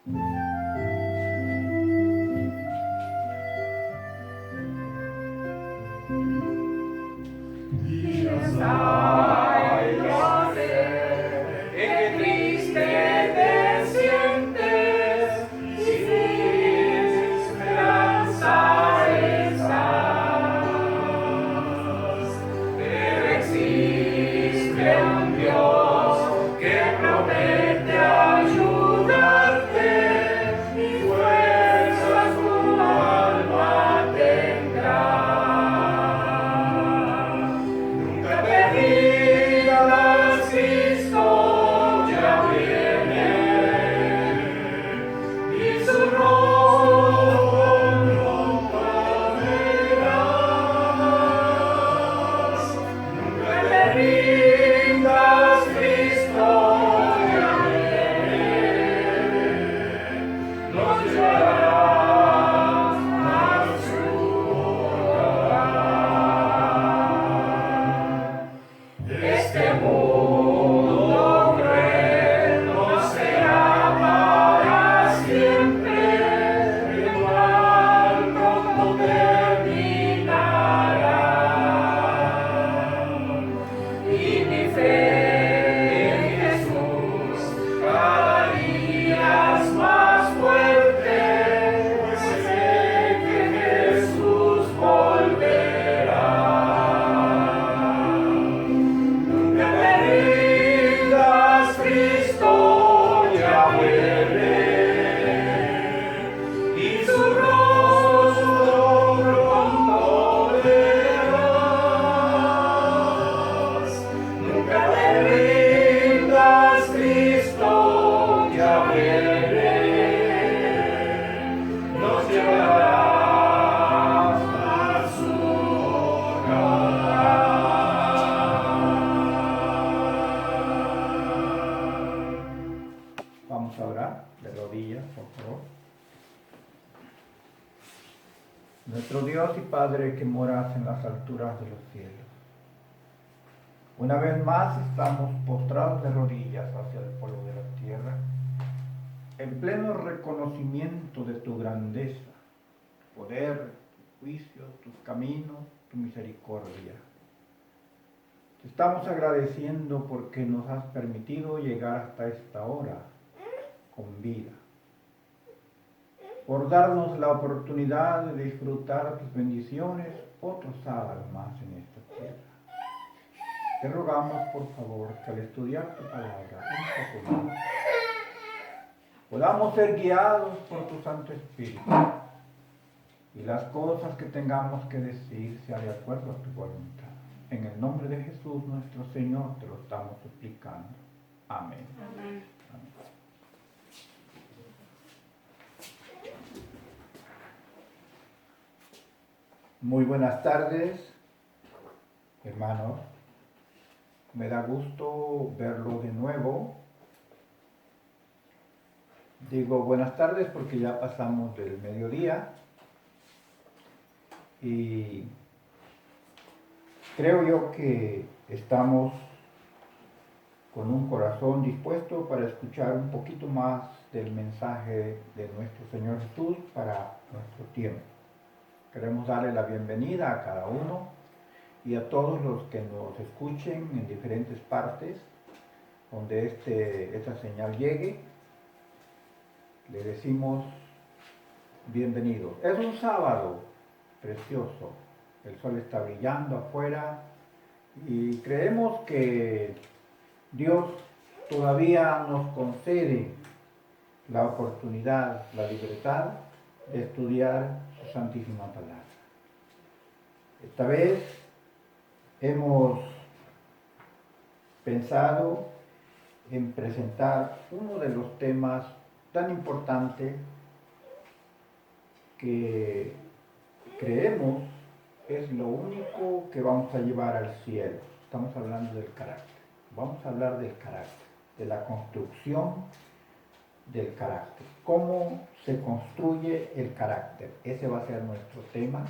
Días hay, lo sé, en que triste te sientes, sin esperanza estás. Pero existe un Dios que promete ayudarte y fuerzas tu alma tendrá. Nunca te rindas, Cristo ya viene, y su rostro verás. Nunca te rindas, Cristo ya viene, nos llevará a su hogar. Este mundo cruel no será para siempre, el mal pronto terminará. Y mi fe en Jesús cada día es más fuerte, pues sé que Jesús volverá. Nunca te rindas, Cristo ya vuelve, y su rostro pronto verás. Nunca te rindas, Cristo ya vuelve, nos llevará a su hogar. Vamos a orar de rodillas, por favor. Nuestro Dios y Padre que moras en las alturas de los cielos, una vez más estamos postrados de rodillas hacia el polvo de la tierra, en pleno reconocimiento de tu grandeza, tu poder, tu juicio, tus caminos, tu misericordia. Te estamos agradeciendo porque nos has permitido llegar hasta esta hora con vida, por darnos la oportunidad de disfrutar tus bendiciones otro sábado más en esta tierra. Te rogamos, por favor, que al estudiar tu palabra un poco más, podamos ser guiados por tu Santo Espíritu y las cosas que tengamos que decir sean de acuerdo a tu voluntad. En el nombre de Jesús nuestro Señor te lo estamos suplicando. Amén. Amén. Amén. Muy buenas tardes, hermanos. Me da gusto verlo de nuevo. Digo buenas tardes porque ya pasamos del mediodía y creo yo que estamos con un corazón dispuesto para escuchar un poquito más del mensaje de nuestro Señor Jesús para nuestro tiempo. Queremos darle la bienvenida a cada uno y a todos los que nos escuchen en diferentes partes donde esta señal llegue. Le decimos bienvenidos. Es un sábado precioso. El sol está brillando afuera y creemos que Dios todavía nos concede la oportunidad, la libertad de estudiar su santísima palabra. Esta vez hemos pensado en presentar uno de los temas tan importantes que creemos es lo único que vamos a llevar al cielo. Estamos hablando del carácter. Vamos a hablar del carácter, de la construcción del carácter. ¿Cómo se construye el carácter? Ese va a ser nuestro tema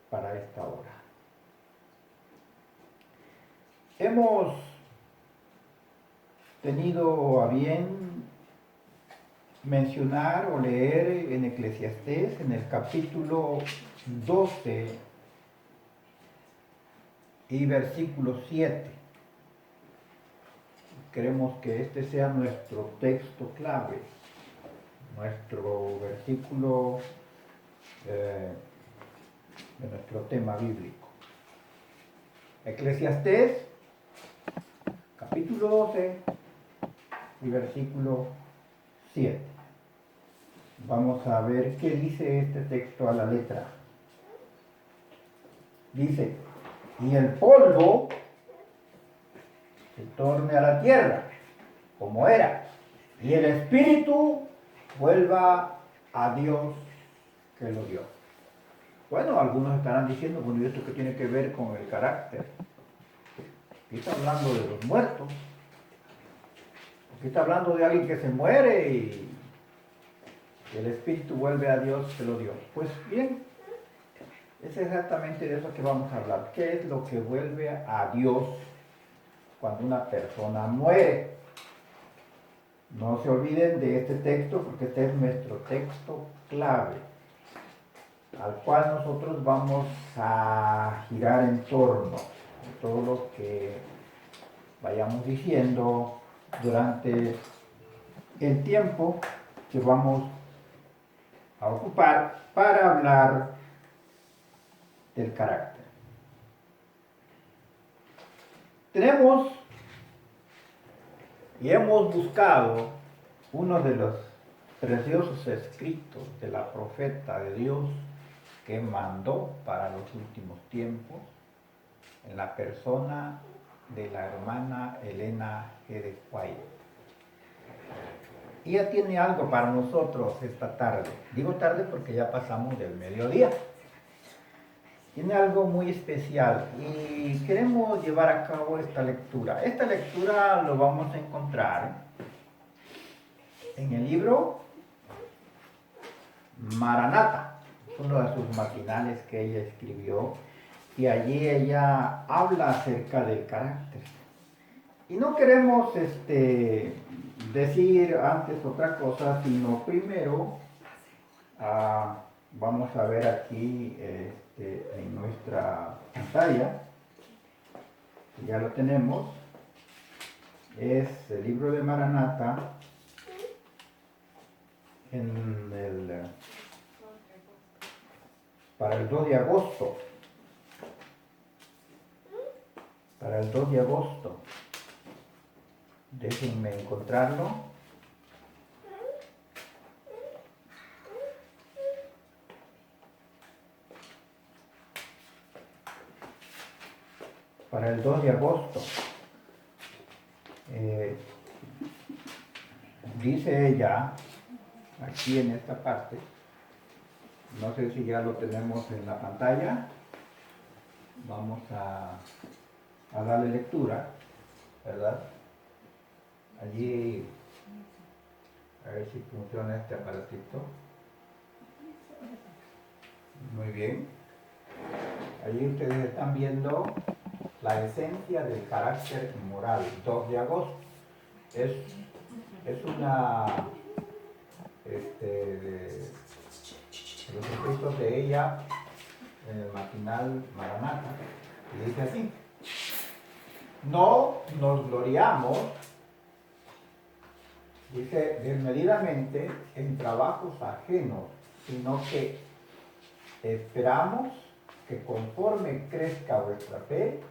para esta hora. Hemos tenido a bien mencionar o leer en Eclesiastés, en el capítulo 12 y versículo 7. Queremos que este sea nuestro texto clave, nuestro versículo de nuestro tema bíblico. Eclesiastés, capítulo 12 y versículo 7. Vamos a ver qué dice este texto a la letra. Dice, y el polvo se torne a la tierra, como era, y el espíritu vuelva a Dios que lo dio. Bueno, algunos estarán diciendo, bueno, ¿y esto qué tiene que ver con el carácter? Aquí está hablando de los muertos. Aquí está hablando de alguien que se muere y el espíritu vuelve a Dios que lo dio. Pues bien, es exactamente de eso que vamos a hablar. ¿Qué es lo que vuelve a Dios cuando una persona muere? No se olviden de este texto porque este es nuestro texto clave, al cual nosotros vamos a girar en torno a todo lo que vayamos diciendo durante el tiempo que vamos a ocupar para hablar del carácter. Tenemos y hemos buscado uno de los preciosos escritos de la profeta de Dios que mandó para los últimos tiempos en la persona de la hermana Elena G. de White. Ella tiene algo para nosotros esta tarde. Digo tarde porque ya pasamos del mediodía. Tiene algo muy especial y queremos llevar a cabo esta lectura. Esta lectura lo vamos a encontrar en el libro Maranata, uno de sus matinales que ella escribió, y allí ella habla acerca del carácter. Y no queremos decir antes otra cosa, sino primero vamos a ver aquí en nuestra pantalla, ya lo tenemos, es el libro de Maranata para el 2 de agosto. Para el 2 de agosto. Déjenme encontrarlo. Para el 2 de agosto. Dice ella, aquí en esta parte, no sé si ya lo tenemos en la pantalla, vamos a darle lectura, ¿verdad? Allí, a ver si funciona este aparatito. Muy bien. Allí ustedes están viendo la esencia del carácter moral, 2 de agosto. Es una de los escritos de ella en el matinal Maranata, y dice así: no nos gloriamos, dice, desmedidamente en trabajos ajenos, sino que esperamos que conforme crezca vuestra fe,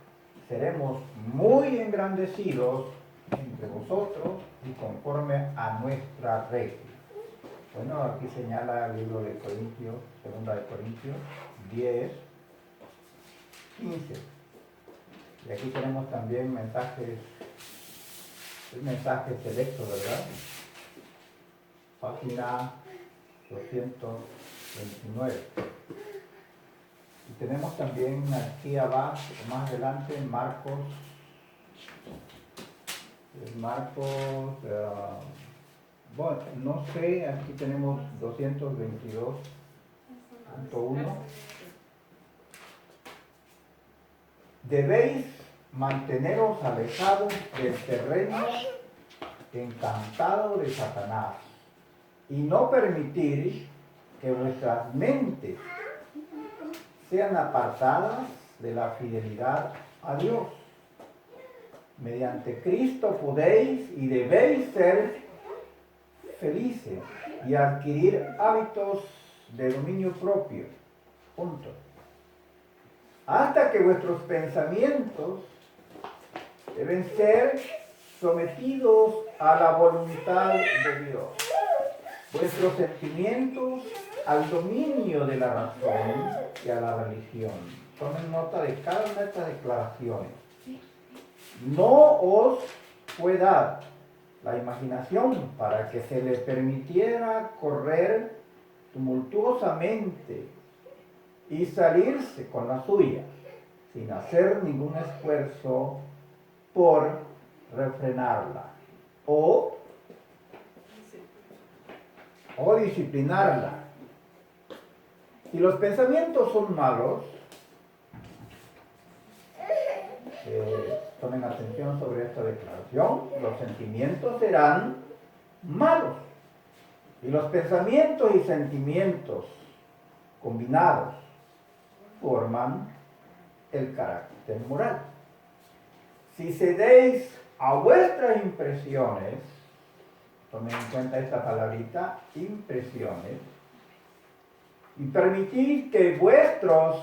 seremos muy engrandecidos entre vosotros y conforme a nuestra regla. Bueno, aquí señala el libro de Corintios, 2 de Corintios 10, 15. Y aquí tenemos también mensajes selectos, ¿verdad? Página 229. Y tenemos también aquí abajo, más adelante, Marcos, bueno, no sé, aquí tenemos 222.1. Debéis manteneros alejados del terreno encantado de Satanás y no permitir que vuestras mentes sean apartadas de la fidelidad a Dios. Mediante Cristo podéis y debéis ser felices y adquirir hábitos de dominio propio. Punto. Hasta que vuestros pensamientos deben ser sometidos a la voluntad de Dios. Vuestros sentimientos al dominio de la razón y a la religión. Tomen nota de cada una de estas declaraciones. No os fue dada la imaginación para que se le permitiera correr tumultuosamente y salirse con la suya, sin hacer ningún esfuerzo por refrenarla o disciplinarla. Si los pensamientos son malos, tomen atención sobre esta declaración, los sentimientos serán malos. Y los pensamientos y sentimientos combinados forman el carácter moral. Si cedéis a vuestras impresiones, tomen en cuenta esta palabrita, impresiones, y permitís que vuestros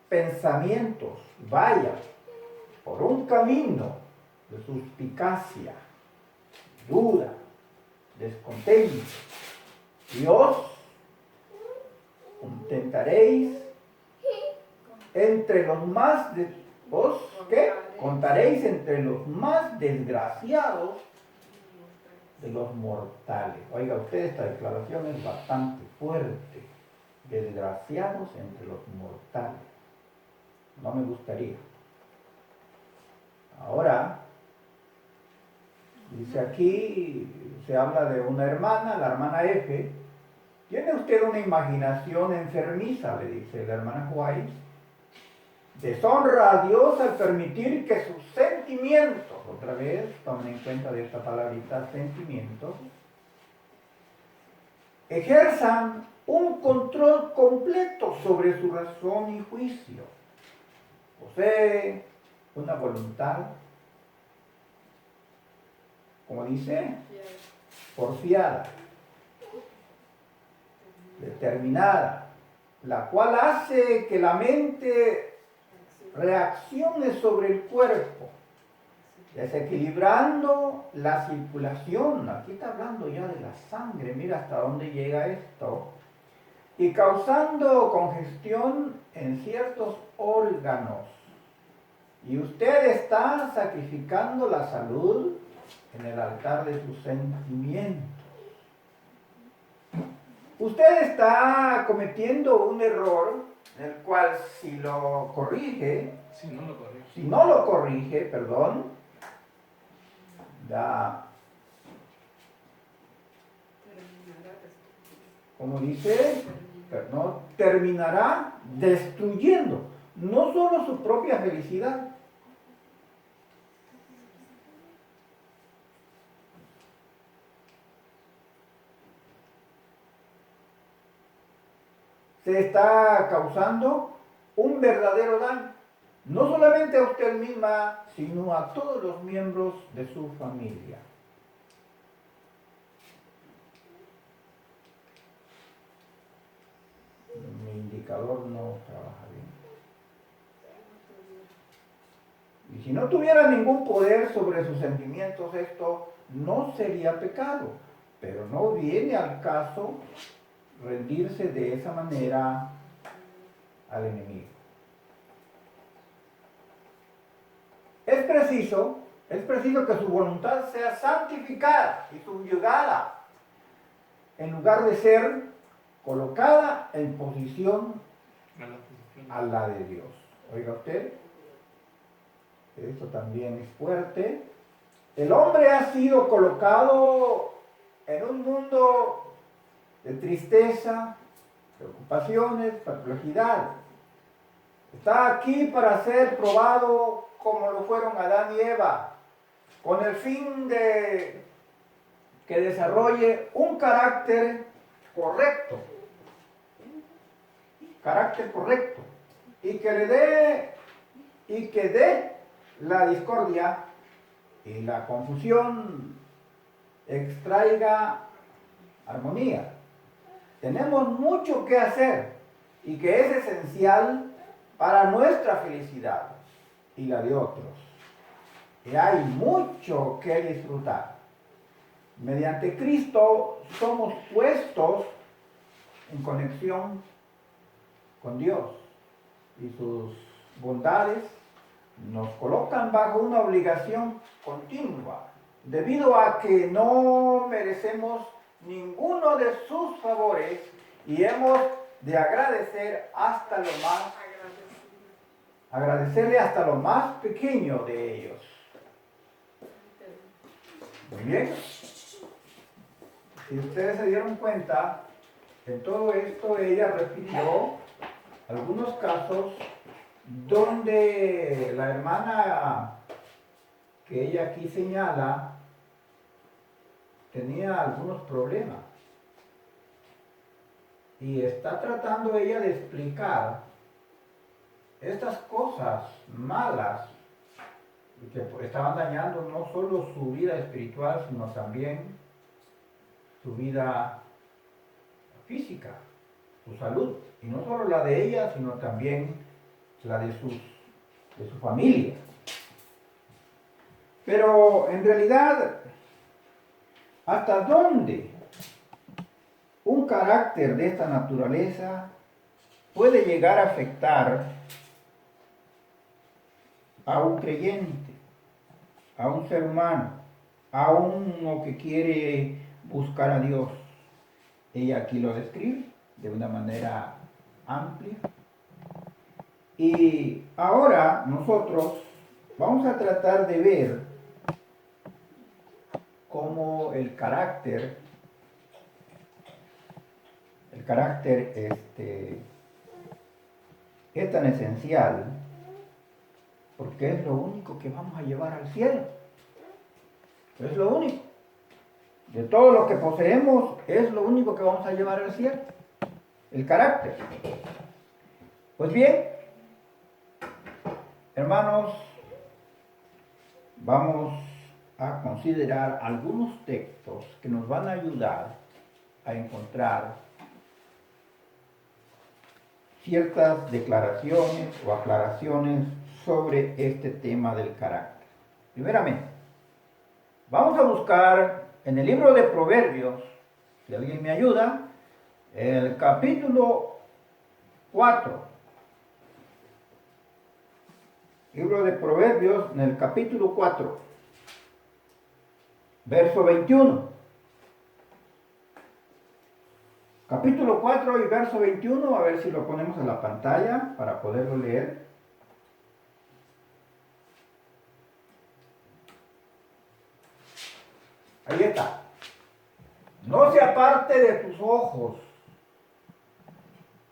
pensamientos vayan por un camino de suspicacia, duda, descontento, y os contentaréis entre los más contaréis entre los más desgraciados de los mortales. Oiga usted, esta declaración es bastante fuerte. Desgraciados entre los mortales. No me gustaría. Ahora, dice aquí, se habla de una hermana, la hermana F. ¿Tiene usted una imaginación enfermiza?, le dice la hermana White. Deshonra a Dios al permitir que sus sentimientos, otra vez, tomen en cuenta de esta palabrita, sentimientos, ejerzan un control completo sobre su razón y juicio. Posee una voluntad, como dice, porfiada, determinada, la cual hace que la mente reaccione sobre el cuerpo, desequilibrando la circulación. Aquí está hablando ya de la sangre, mira hasta dónde llega esto, y causando congestión en ciertos órganos. Y usted está sacrificando la salud en el altar de sus sentimientos. Usted está cometiendo un error en el cual si no lo corrige, perdón, como dice, no, terminará destruyendo no solo su propia felicidad, se está causando un verdadero daño, no solamente a usted misma, sino a todos los miembros de su familia. Mi indicador no trabaja bien. Y si no tuviera ningún poder sobre sus sentimientos, esto no sería pecado, pero no viene al caso rendirse de esa manera al enemigo. Es preciso que su voluntad sea santificada y subyugada, en lugar de ser colocada en posición a la de Dios. Oiga usted, esto también es fuerte. El hombre ha sido colocado en un mundo de tristeza, preocupaciones, perplejidad. Está aquí para ser probado como lo fueron Adán y Eva, con el fin de que desarrolle un carácter correcto, y que dé la discordia y la confusión extraiga armonía. Tenemos mucho que hacer y que es esencial para nuestra felicidad y la de otros. Y hay mucho que disfrutar. Mediante Cristo somos puestos en conexión con Dios, y sus bondades nos colocan bajo una obligación continua, debido a que no merecemos ninguno de sus favores y hemos de agradecerle hasta lo más pequeño de ellos. Muy bien. Si ustedes se dieron cuenta, en todo esto ella refirió algunos casos donde la hermana que ella aquí señala tenía algunos problemas, y está tratando ella de explicar estas cosas malas que estaban dañando no solo su vida espiritual, sino también su vida física, su salud, y no solo la de ella, sino también la de su familia. Pero en realidad, ¿hasta dónde un carácter de esta naturaleza puede llegar a afectar a un creyente, a un ser humano, a uno que quiere buscar a Dios? Ella aquí lo describe de una manera amplia. Y ahora nosotros vamos a tratar de ver cómo el carácter es tan esencial, porque es lo único que vamos a llevar al cielo. Es lo único. De todo lo que poseemos, es lo único que vamos a llevar al cielo. El carácter. Pues bien, hermanos, vamos a considerar algunos textos que nos van a ayudar a encontrar ciertas declaraciones o aclaraciones sobre este tema del carácter. Primeramente, vamos a buscar en el libro de Proverbios, si alguien me ayuda, el capítulo 4. Libro de Proverbios, en el capítulo 4, verso 21. Capítulo 4 y verso 21, a ver si lo ponemos en la pantalla para poderlo leer. Ahí está. No se aparte de tus ojos,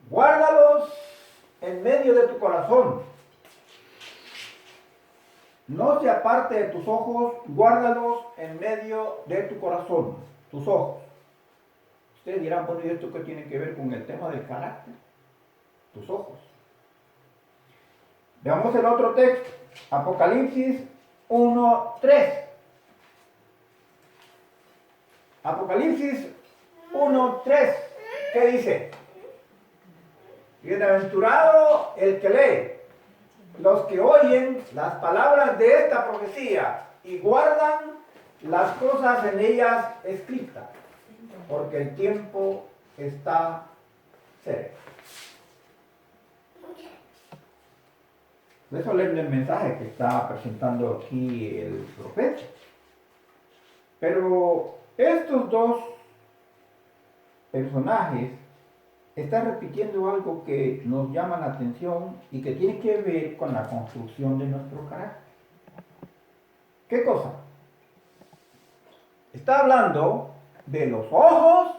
guárdalos en medio de tu corazón. No se aparte de tus ojos, guárdalos en medio de tu corazón, tus ojos. Ustedes dirán, bueno, ¿y esto qué tiene que ver con el tema del carácter? Tus ojos. Veamos el otro texto, Apocalipsis 1:3. Apocalipsis 1:3, ¿qué dice? Bienaventurado el que lee, los que oyen las palabras de esta profecía y guardan las cosas en ellas escritas, porque el tiempo está cerca. Eso es el mensaje que está presentando aquí el profeta. Pero estos dos personajes están repitiendo algo que nos llama la atención y que tiene que ver con la construcción de nuestro carácter. ¿Qué cosa? Está hablando de los ojos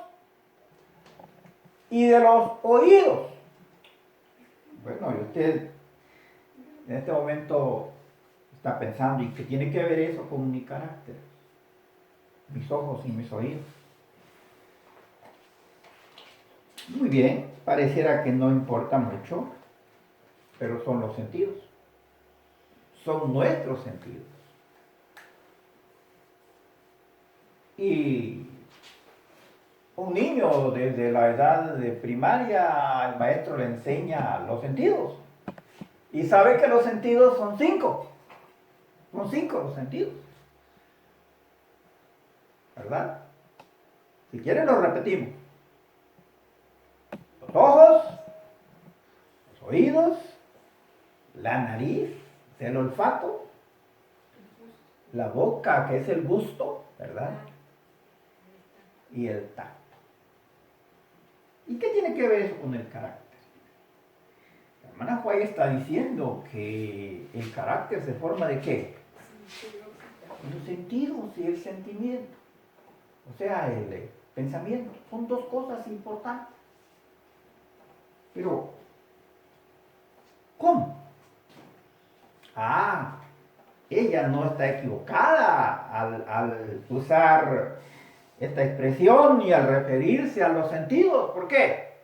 y de los oídos. Bueno, y usted en este momento está pensando, ¿y qué tiene que ver eso con mi carácter? mis ojos y mis oídos. Muy bien, pareciera que no importa mucho, pero son los sentidos. Son nuestros sentidos. Y un niño desde la edad de primaria, el maestro le enseña los sentidos. Y sabe que los sentidos son 5. Son 5 los sentidos. ¿Verdad? Si quieren los repetimos. Los ojos, los oídos, la nariz, el olfato, la boca, que es el gusto, ¿verdad? Y el tacto. ¿Y qué tiene que ver eso con el carácter? La hermana Juárez está diciendo que el carácter se forma ¿de qué? Los sentidos y el sentimiento. O sea, el pensamiento. Son dos cosas importantes. Pero, ¿cómo? Ella no está equivocada al usar esta expresión y al referirse a los sentidos. ¿Por qué?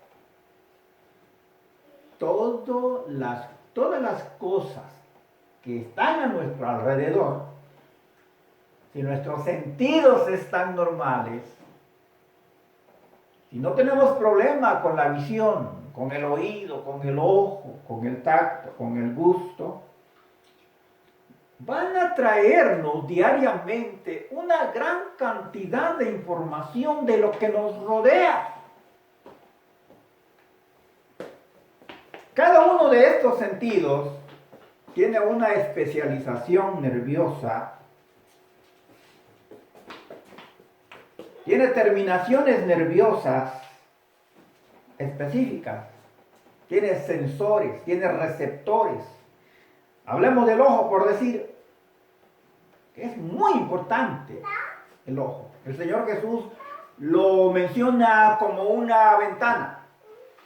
Todas las cosas que están a nuestro alrededor, si nuestros sentidos están normales, si no tenemos problema con la visión, con el oído, con el ojo, con el tacto, con el gusto, van a traernos diariamente una gran cantidad de información de lo que nos rodea. Cada uno de estos sentidos tiene una especialización nerviosa, tiene terminaciones nerviosas específicas, tiene sensores, tiene receptores. Hablemos del ojo por decir que es muy importante el ojo. El Señor Jesús lo menciona como una ventana,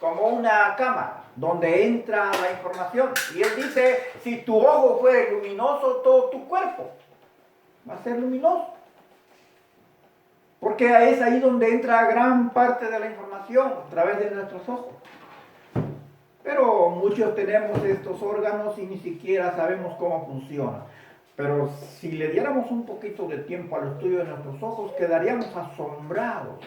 como una cámara donde entra la información. Y Él dice, si tu ojo fuera luminoso, todo tu cuerpo va a ser luminoso. Porque es ahí donde entra gran parte de la información, a través de nuestros ojos. Pero muchos tenemos estos órganos y ni siquiera sabemos cómo funcionan. Pero si le diéramos un poquito de tiempo al estudio de nuestros ojos, quedaríamos asombrados.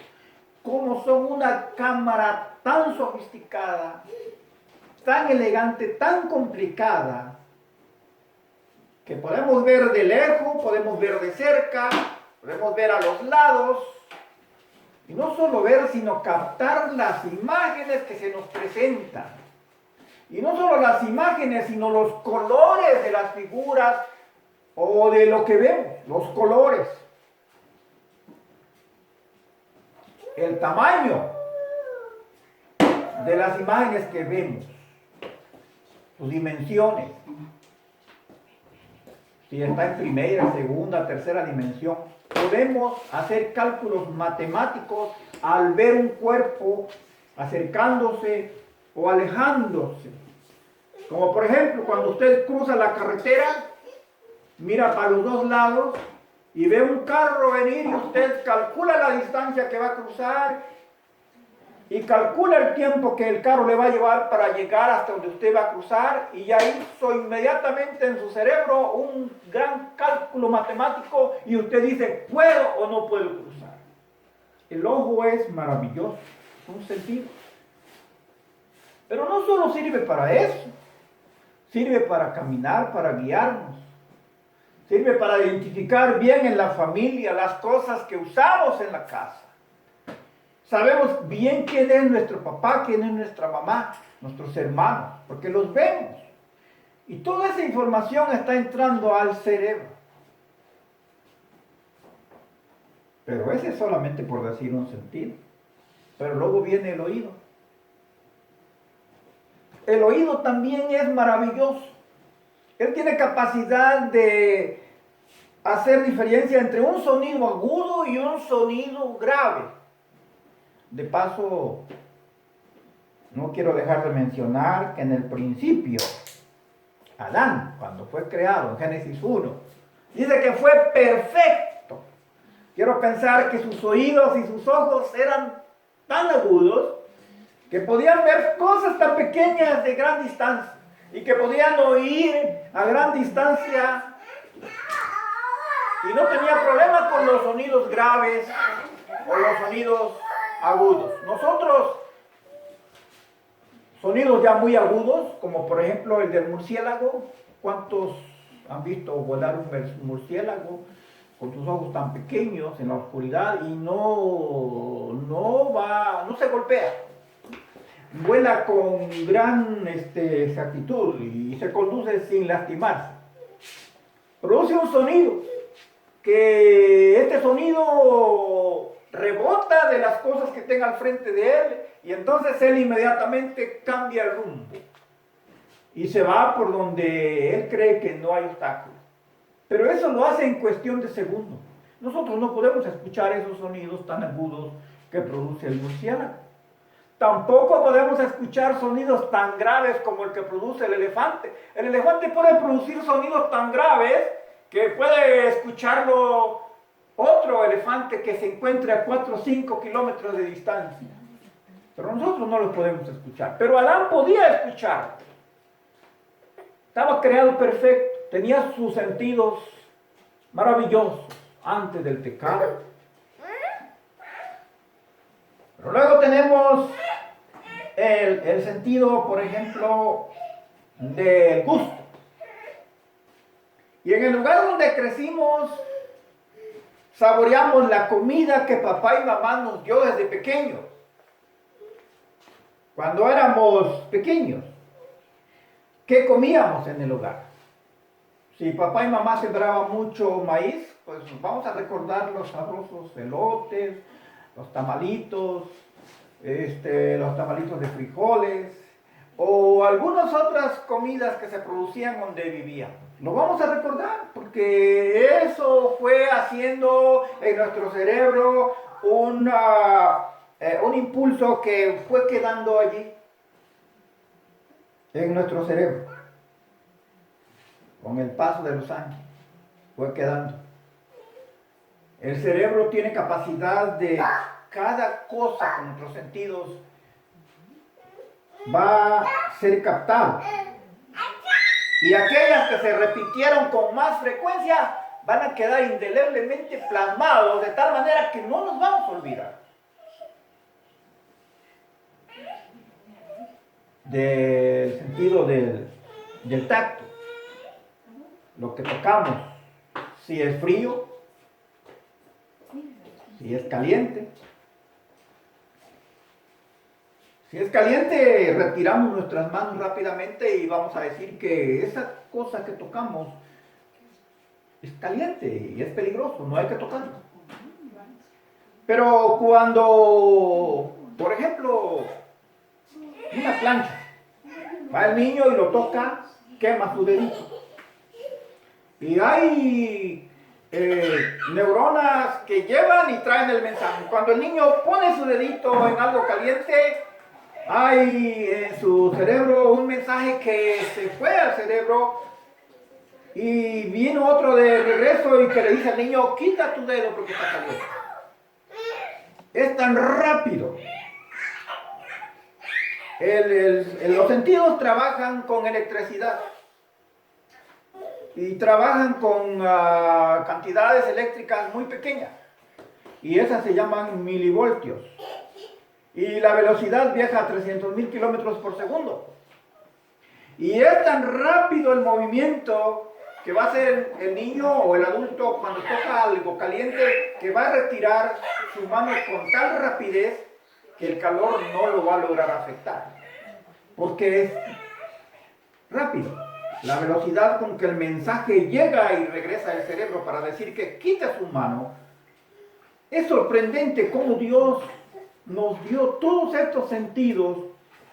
Cómo son una cámara tan sofisticada, tan elegante, tan complicada, que podemos ver de lejos, podemos ver de cerca, podemos ver a los lados. Y no solo ver, sino captar las imágenes que se nos presentan. Y no solo las imágenes, sino los colores de las figuras o de lo que vemos, los colores. El tamaño de las imágenes que vemos, sus dimensiones. Si está en primera, segunda, tercera dimensión. Podemos hacer cálculos matemáticos al ver un cuerpo acercándose o alejándose. Como por ejemplo, cuando usted cruza la carretera, mira para los dos lados y ve un carro venir y usted calcula la distancia que va a cruzar y calcula el tiempo que el carro le va a llevar para llegar hasta donde usted va a cruzar, y ya hizo inmediatamente en su cerebro un gran cálculo matemático y usted dice, ¿puedo o no puedo cruzar? El ojo es maravilloso, es un sentido. Pero no solo sirve para eso, sirve para caminar, para guiarnos, sirve para identificar bien en la familia las cosas que usamos en la casa. Sabemos bien quién es nuestro papá, quién es nuestra mamá, nuestros hermanos, porque los vemos. Y toda esa información está entrando al cerebro. Pero ese es solamente por decir un sentido. Pero luego viene el oído. El oído también es maravilloso. Él tiene capacidad de hacer diferencia entre un sonido agudo y un sonido grave. De paso, no quiero dejar de mencionar que en el principio, Adán, cuando fue creado en Génesis 1, dice que fue perfecto. Quiero pensar que sus oídos y sus ojos eran tan agudos que podían ver cosas tan pequeñas de gran distancia y que podían oír a gran distancia y no tenía problema con los sonidos graves o los sonidos agudos. Nosotros, sonidos ya muy agudos, como por ejemplo el del murciélago. ¿Cuántos han visto volar un murciélago con sus ojos tan pequeños en la oscuridad y no se golpea? Vuela con gran exactitud y se conduce sin lastimarse. Produce un sonido, que este sonido rebota de las cosas que tenga al frente de él y entonces él inmediatamente cambia el rumbo y se va por donde él cree que no hay obstáculos. Pero eso lo hace en cuestión de segundos. Nosotros no podemos escuchar esos sonidos tan agudos que produce el murciélago. Tampoco podemos escuchar sonidos tan graves como el que produce el elefante. El elefante puede producir sonidos tan graves que puede escucharlo otro elefante que se encuentre a 4 o 5 kilómetros de distancia. Pero nosotros no lo podemos escuchar. Pero Adán podía escuchar. Estaba creado perfecto. Tenía sus sentidos maravillosos antes del pecado. Pero luego tenemos el sentido, por ejemplo, del gusto. Y en el lugar donde crecimos, saboreamos la comida que papá y mamá nos dio desde pequeños. Cuando éramos pequeños, ¿qué comíamos en el hogar? Si papá y mamá sembraban mucho maíz, pues vamos a recordar los sabrosos elotes, los tamalitos de frijoles o algunas otras comidas que se producían donde vivíamos. Lo vamos a recordar porque eso fue haciendo en nuestro cerebro un impulso que fue quedando allí en nuestro cerebro. Con el paso de los años fue quedando. El cerebro tiene capacidad de cada cosa con nuestros sentidos va a ser captado. Y aquellas que se repitieron con más frecuencia van a quedar indeleblemente plasmados de tal manera que no nos vamos a olvidar. Del sentido del tacto. Lo que tocamos, si es frío, si es caliente. Si es caliente, retiramos nuestras manos rápidamente y vamos a decir que esa cosa que tocamos es caliente y es peligroso, no hay que tocarlo. Pero cuando, por ejemplo, una plancha, va el niño y lo toca, quema su dedito. Y hay neuronas que llevan y traen el mensaje. Cuando el niño pone su dedito en algo caliente, hay en su cerebro un mensaje que se fue al cerebro y viene otro de regreso y que le dice al niño, quita tu dedo porque está caliente. Es tan rápido. Los sentidos trabajan con electricidad y trabajan con cantidades eléctricas muy pequeñas y esas se llaman milivoltios. Y la velocidad viaja a 300.000 kilómetros por segundo. Y es tan rápido el movimiento que va a hacer el niño o el adulto cuando toca algo caliente, que va a retirar su mano con tal rapidez que el calor no lo va a lograr afectar. Porque es rápido. La velocidad con que el mensaje llega y regresa al cerebro para decir que quita su mano. Es sorprendente cómo Dios nos dio todos estos sentidos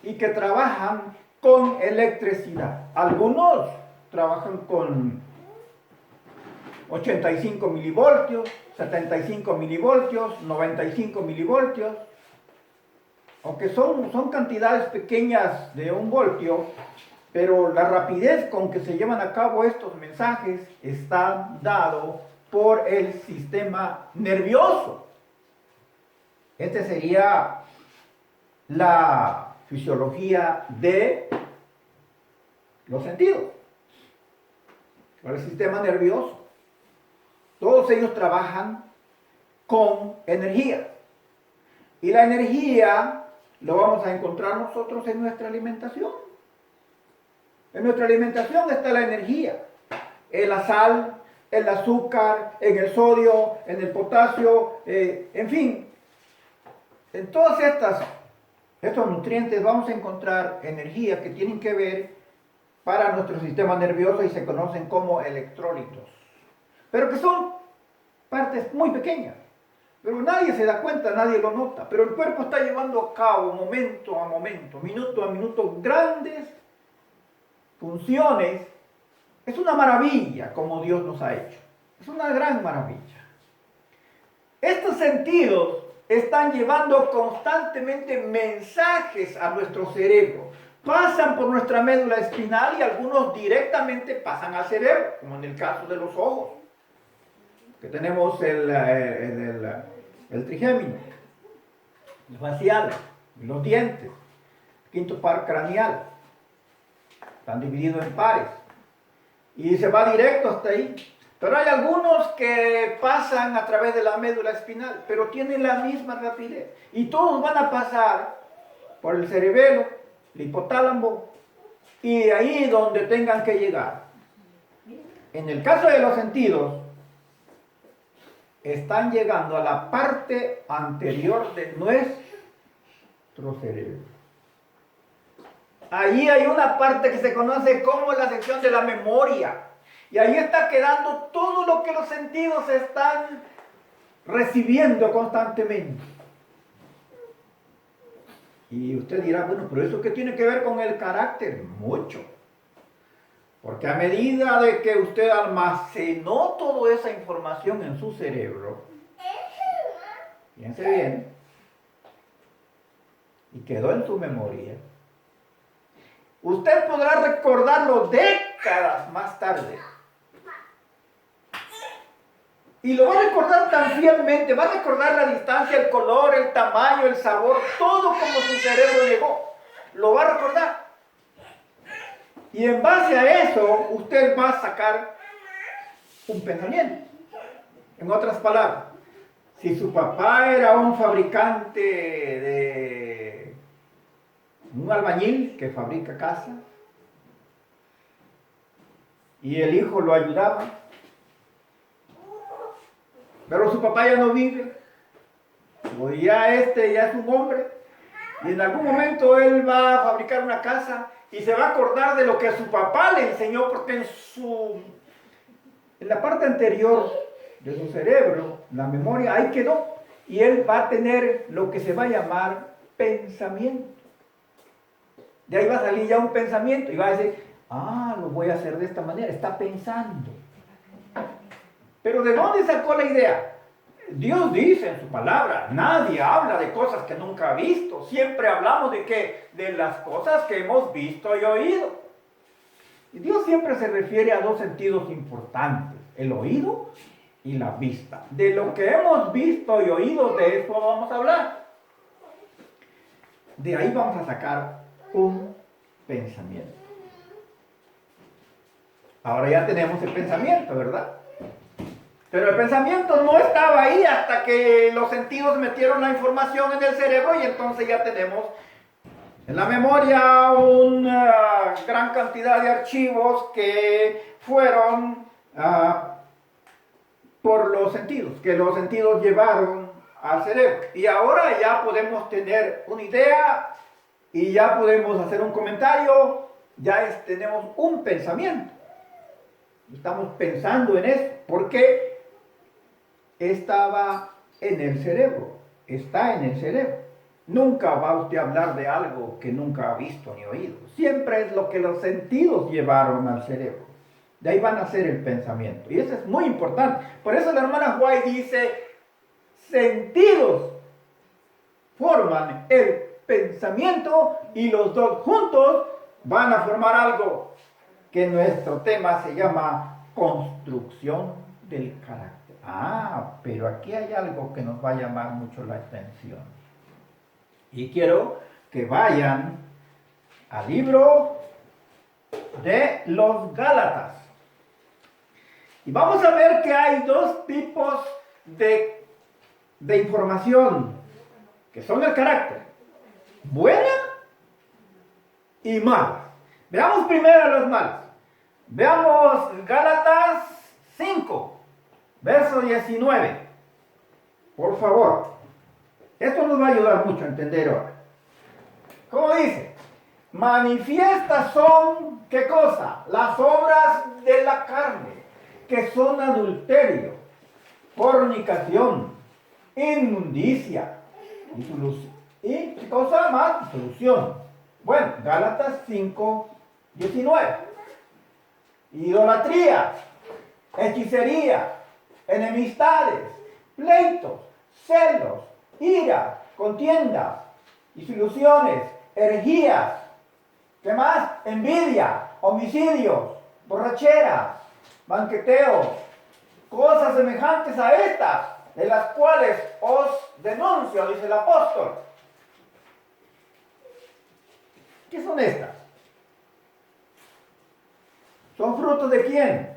y que trabajan con electricidad. Algunos trabajan con 85 milivoltios, 75 milivoltios, 95 milivoltios, aunque son cantidades pequeñas de 1 voltio, pero la rapidez con que se llevan a cabo estos mensajes está dado por el sistema nervioso. Esta sería la fisiología de los sentidos, por el sistema nervioso. Todos ellos trabajan con energía. Y la energía lo vamos a encontrar nosotros en nuestra alimentación. En nuestra alimentación está la energía. En la sal, el azúcar, en el sodio, en el potasio, en fin. En todos estos nutrientes vamos a encontrar energía que tienen que ver para nuestro sistema nervioso y se conocen como electrolitos. Pero que son partes muy pequeñas. Pero nadie se da cuenta, nadie lo nota. Pero el cuerpo está llevando a cabo momento a momento, minuto a minuto, grandes funciones. Es una maravilla como Dios nos ha hecho. Es una gran maravilla. Estos sentidos están llevando constantemente mensajes a nuestro cerebro. Pasan por nuestra médula espinal y algunos directamente pasan al cerebro, como en el caso de los ojos, que tenemos el trigémino, el facial, los dientes, el quinto par craneal, están divididos en pares y se va directo hasta ahí. Pero hay algunos que pasan a través de la médula espinal, pero tienen la misma rapidez y todos van a pasar por el cerebelo, el hipotálamo y ahí donde tengan que llegar. En el caso de los sentidos, están llegando a la parte anterior de nuestro cerebro. Ahí hay una parte que se conoce como la sección de la memoria. Y ahí está quedando todo lo que los sentidos están recibiendo constantemente. Y usted dirá, bueno, pero ¿eso qué tiene que ver con el carácter? Mucho. Porque a medida de que usted almacenó toda esa información en su cerebro, piense bien, y quedó en su memoria, usted podrá recordarlo décadas más tarde. Y lo va a recordar tan fielmente, va a recordar la distancia, el color, el tamaño, el sabor, todo como su cerebro llegó. Lo va a recordar. Y en base a eso, usted va a sacar un pensamiento. En otras palabras, si su papá era un fabricante un albañil que fabrica casas, y el hijo lo ayudaba, pero su papá ya no vive, o ya ya es un hombre, y en algún momento él va a fabricar una casa y se va a acordar de lo que su papá le enseñó, porque en la parte anterior de su cerebro, la memoria, ahí quedó, y él va a tener lo que se va a llamar pensamiento. De ahí va a salir ya un pensamiento y va a decir, lo voy a hacer de esta manera, está pensando. Pero ¿de dónde sacó la idea? Dios dice en su palabra, nadie habla de cosas que nunca ha visto. Siempre hablamos de qué, de las cosas que hemos visto y oído. Y Dios siempre se refiere a dos sentidos importantes, el oído y la vista. De lo que hemos visto y oído, de eso vamos a hablar. De ahí vamos a sacar un pensamiento. Ahora ya tenemos el pensamiento, ¿verdad? Pero el pensamiento no estaba ahí hasta que los sentidos metieron la información en el cerebro y entonces ya tenemos en la memoria una gran cantidad de archivos que fueron por los sentidos, que los sentidos llevaron al cerebro. Y ahora ya podemos tener una idea y ya podemos hacer un comentario, ya tenemos un pensamiento. Estamos pensando en eso, porque estaba en el cerebro, está en el cerebro. Nunca va usted a hablar de algo que nunca ha visto ni oído. Siempre es lo que los sentidos llevaron al cerebro. De ahí van a ser el pensamiento. Y eso es muy importante. Por eso la hermana White dice, sentidos forman el pensamiento y los dos juntos van a formar algo que en nuestro tema se llama construcción del carácter. Pero aquí hay algo que nos va a llamar mucho la atención. Y quiero que vayan al libro de los Gálatas. Y vamos a ver que hay dos tipos de información, que son el carácter, buena y mala. Veamos primero las malas. Veamos Gálatas 5, verso 19. Por favor. Esto nos va a ayudar mucho a entender ahora. ¿Cómo dice? Manifiestas son, ¿qué cosa? Las obras de la carne, que son adulterio, fornicación, inmundicia, ¿y qué cosa más? Disolución. Bueno, Gálatas 5, 19. Idolatría, hechicería, enemistades, pleitos, celos, ira, contiendas, disoluciones, herejías, ¿qué más? Envidia, homicidios, borracheras, banqueteos, cosas semejantes a estas, de las cuales os denuncio, dice el apóstol. ¿Qué son estas? ¿Son frutos de quién?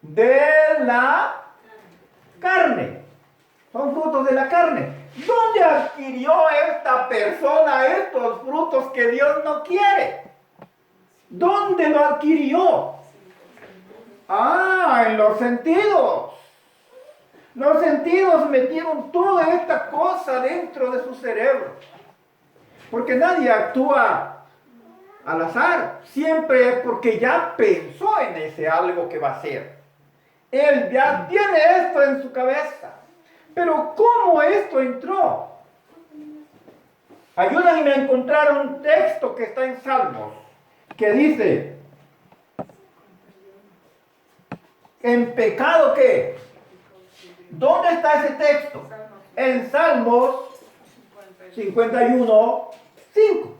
De la carne. Son frutos de la carne. ¿Dónde adquirió esta persona estos frutos que Dios no quiere? ¿Dónde lo adquirió? En los sentidos. Los sentidos metieron toda esta cosa dentro de su cerebro. Porque nadie actúa al azar. Siempre es porque ya pensó en ese algo que va a hacer. Él ya tiene esto en su cabeza. Pero ¿cómo esto entró? Ayúdenme a encontrar un texto que está en Salmos, que dice, ¿en pecado qué? ¿Dónde está ese texto? En Salmos 51, 5.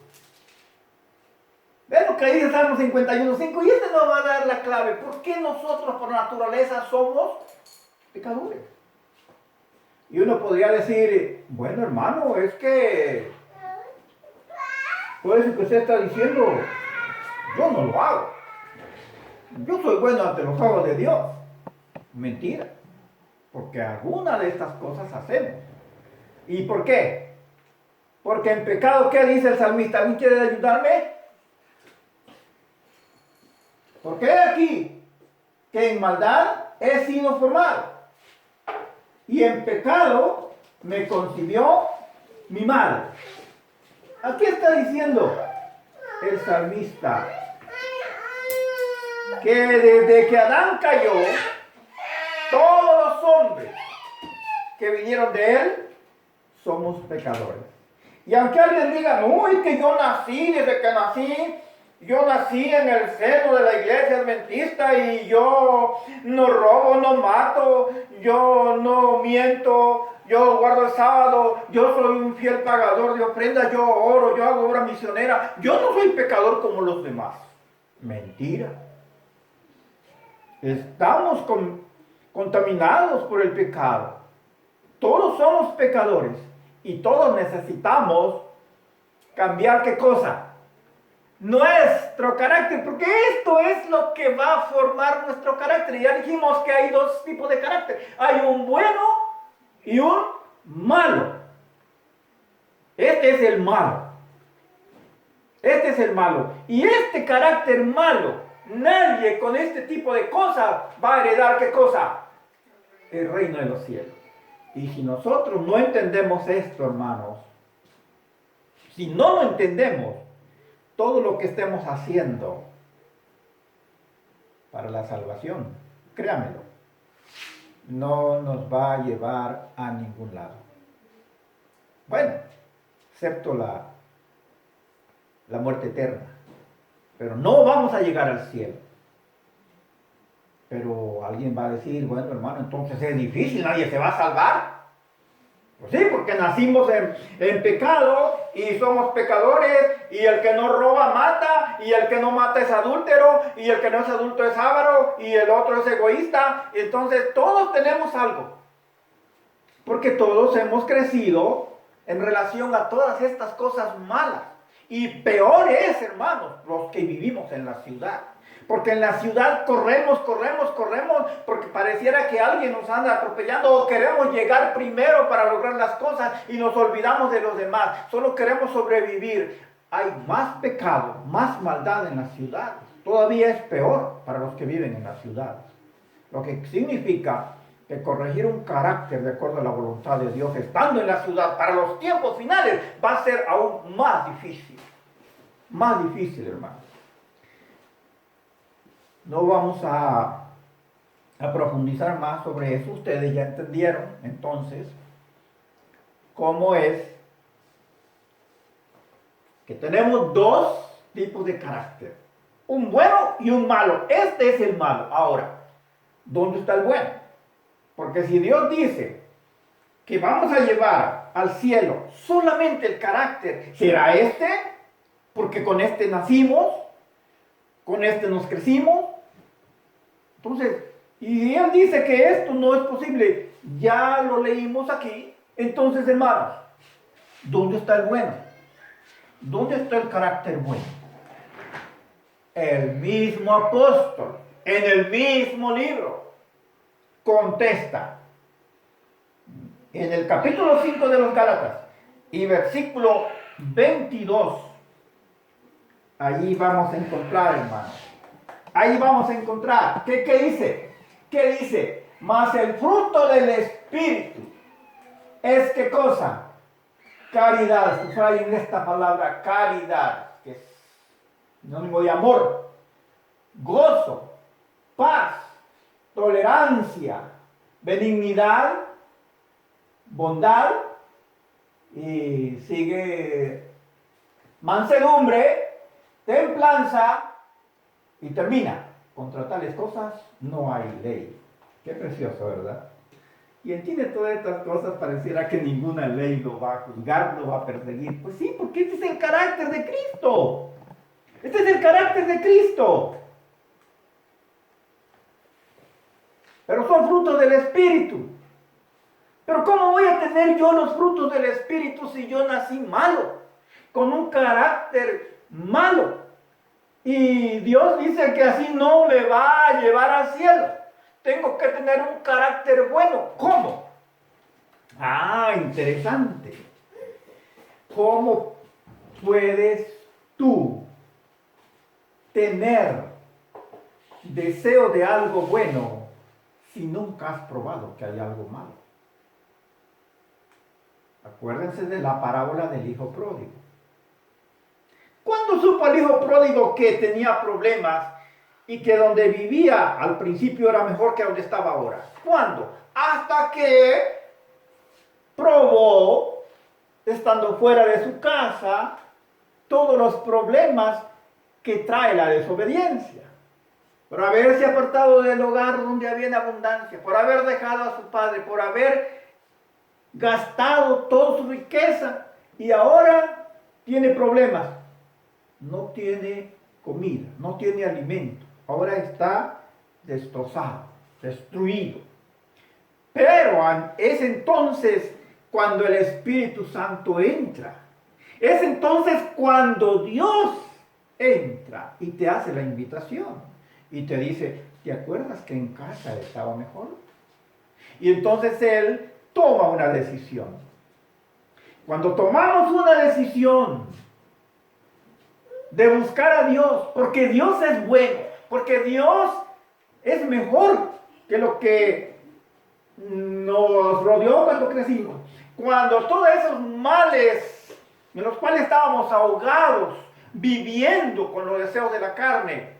¿Ven lo que dice Salmos 51, 5? Y este nos va a dar la clave. ¿Por qué nosotros por naturaleza somos pecadores? Y uno podría decir, bueno hermano, es que por eso que usted está diciendo, yo no lo hago. Yo soy bueno ante los ojos de Dios. Mentira. Porque alguna de estas cosas hacemos. ¿Y por qué? Porque en pecado, ¿qué dice el salmista? ¿Alguien quiere ayudarme? Porque he aquí que en maldad he sido formado. Y en pecado me concibió mi madre. Aquí está diciendo el salmista que desde que Adán cayó, todos los hombres que vinieron de él somos pecadores. Y aunque alguien diga, no, es que yo nací, desde que nací, yo nací en el seno de la iglesia adventista y yo no robo, no mato, yo no miento, yo guardo el sábado, yo soy un fiel pagador de ofrendas, yo oro, yo hago obra misionera, yo no soy pecador como los demás. Mentira. Estamos contaminados por el pecado. Todos somos pecadores y todos necesitamos cambiar ¿qué cosa? Nuestro carácter, porque esto es lo que va a formar nuestro carácter. Ya dijimos que hay dos tipos de carácter. Hay un bueno y un malo. Este es el malo. Este es el malo. Y este carácter malo, nadie con este tipo de cosas va a heredar ¿qué cosa? El reino de los cielos. Y si nosotros no entendemos esto, hermanos, si no lo entendemos, todo lo que estemos haciendo para la salvación, créamelo, no nos va a llevar a ningún lado. Bueno, excepto la muerte eterna. Pero no vamos a llegar al cielo. Pero alguien va a decir, bueno hermano, entonces es difícil, nadie se va a salvar. Pues sí, porque nacimos en pecado y somos pecadores, y el que no roba mata, y el que no mata es adúltero, y el que no es adúltero es avaro, y el otro es egoísta. Entonces todos tenemos algo, porque todos hemos crecido en relación a todas estas cosas malas. Y peor es, hermanos, los que vivimos en la ciudad. Porque en la ciudad corremos, porque pareciera que alguien nos anda atropellando, o queremos llegar primero para lograr las cosas y nos olvidamos de los demás. Solo queremos sobrevivir. Hay más pecado, más maldad en las ciudades. Todavía es peor para los que viven en las ciudades. Lo que significa que corregir un carácter de acuerdo a la voluntad de Dios, estando en la ciudad para los tiempos finales, va a ser aún más difícil. Más difícil, hermano. No vamos a profundizar más sobre eso. Ustedes ya entendieron entonces cómo es que tenemos dos tipos de carácter. Un bueno y un malo. Este es el malo. Ahora, ¿dónde está el bueno? Porque si Dios dice que vamos a llevar al cielo solamente el carácter, ¿será este? Porque con este nacimos, con este nos crecimos. Entonces, y Él dice que esto no es posible, ya lo leímos aquí. Entonces, hermanos, ¿dónde está el bueno? ¿Dónde está el carácter bueno? El mismo apóstol, en el mismo libro, contesta en el capítulo 5 de los Gálatas y versículo 22. Allí vamos a encontrar, hermanos. Ahí vamos a encontrar. ¿Qué dice? ¿Qué dice? Mas el fruto del Espíritu es, ¿qué cosa? Caridad. Subrayen esta palabra, caridad, que es sinónimo de amor, gozo, paz, tolerancia, benignidad, bondad, y sigue mansedumbre, templanza, y termina: contra tales cosas no hay ley. Qué precioso, ¿verdad? Y entiende todas estas cosas, pareciera que ninguna ley lo va a juzgar, lo va a perseguir. Pues sí, porque este es el carácter de Cristo. Este es el carácter de Cristo. Pero son frutos del Espíritu. Pero ¿cómo voy a tener yo los frutos del Espíritu si yo nací malo? Con un carácter malo. Y Dios dice que así no me va a llevar al cielo. Tengo que tener un carácter bueno. ¿Cómo? Ah, interesante. ¿Cómo puedes tú tener deseo de algo bueno si nunca has probado que hay algo malo? Acuérdense de la parábola del hijo pródigo. ¿Cuándo supo el hijo pródigo que tenía problemas y que donde vivía al principio era mejor que donde estaba ahora? ¿Cuándo? Hasta que probó, estando fuera de su casa, todos los problemas que trae la desobediencia. Por haberse apartado del hogar donde había abundancia, por haber dejado a su padre, por haber gastado toda su riqueza, y ahora tiene problemas. No tiene comida, no tiene alimento. Ahora está destrozado, destruido. Pero es entonces cuando el Espíritu Santo entra. Es entonces cuando Dios entra y te hace la invitación. Y te dice: ¿te acuerdas que en casa estaba mejor? Y entonces Él toma una decisión. Cuando tomamos una decisión de buscar a Dios, porque Dios es bueno, porque Dios es mejor que lo que nos rodeó cuando crecimos. Cuando todos esos males en los cuales estábamos ahogados, viviendo con los deseos de la carne,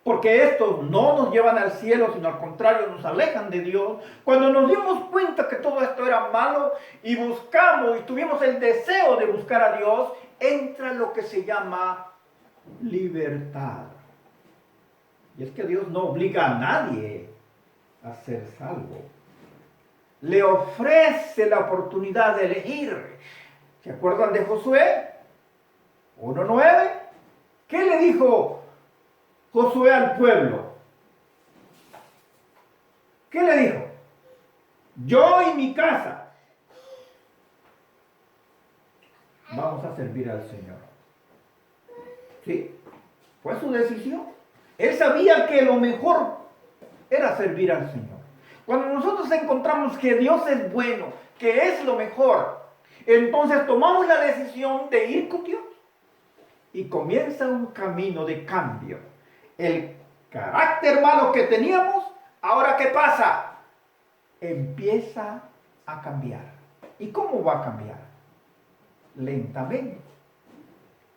porque estos no nos llevan al cielo, sino al contrario, nos alejan de Dios. Cuando nos dimos cuenta que todo esto era malo y buscamos y tuvimos el deseo de buscar a Dios, entra lo que se llama libertad. Y es que Dios no obliga a nadie a ser salvo. le ofrece la oportunidad de elegir. ¿Se acuerdan de Josué? 1:9. ¿Qué le dijo Josué al pueblo? ¿Qué le dijo? Yo y mi casa vamos a servir al Señor. Sí, fue su decisión. Él sabía que lo mejor era servir al Señor. Cuando nosotros encontramos que Dios es bueno, que es lo mejor, entonces tomamos la decisión de ir con Dios. Y comienza un camino de cambio. El carácter malo que teníamos, ahora ¿qué pasa? Empieza a cambiar. ¿Y cómo va a cambiar? Lentamente.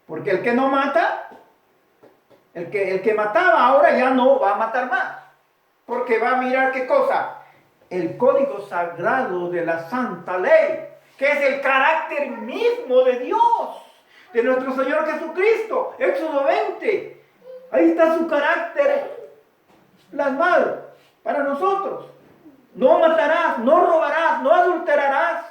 Porque el que no mata, el que mataba ahora ya no va a matar más. Porque va a mirar qué cosa. El código sagrado de la santa ley, que es el carácter mismo de Dios, de nuestro Señor Jesucristo. Éxodo 20. Ahí está su carácter plasmado para nosotros. No matarás, no robarás, no adulterarás.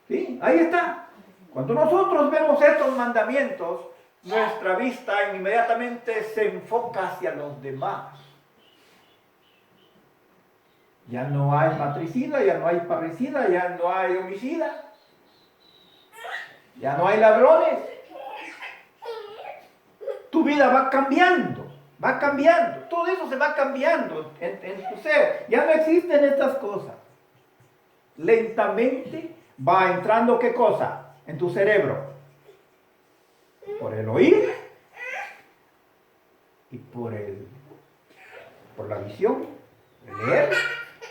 ¿Sí? Ahí está. Cuando nosotros vemos estos mandamientos, nuestra vista inmediatamente se enfoca hacia los demás. Ya no hay matricida, ya no hay parricida, ya no hay homicida, ya no hay ladrones. Tu vida va cambiando, todo eso se va cambiando en tu ser. Ya no existen estas cosas. Lentamente va entrando ¿qué cosa? En tu cerebro. Por el oír y por la visión, el leer.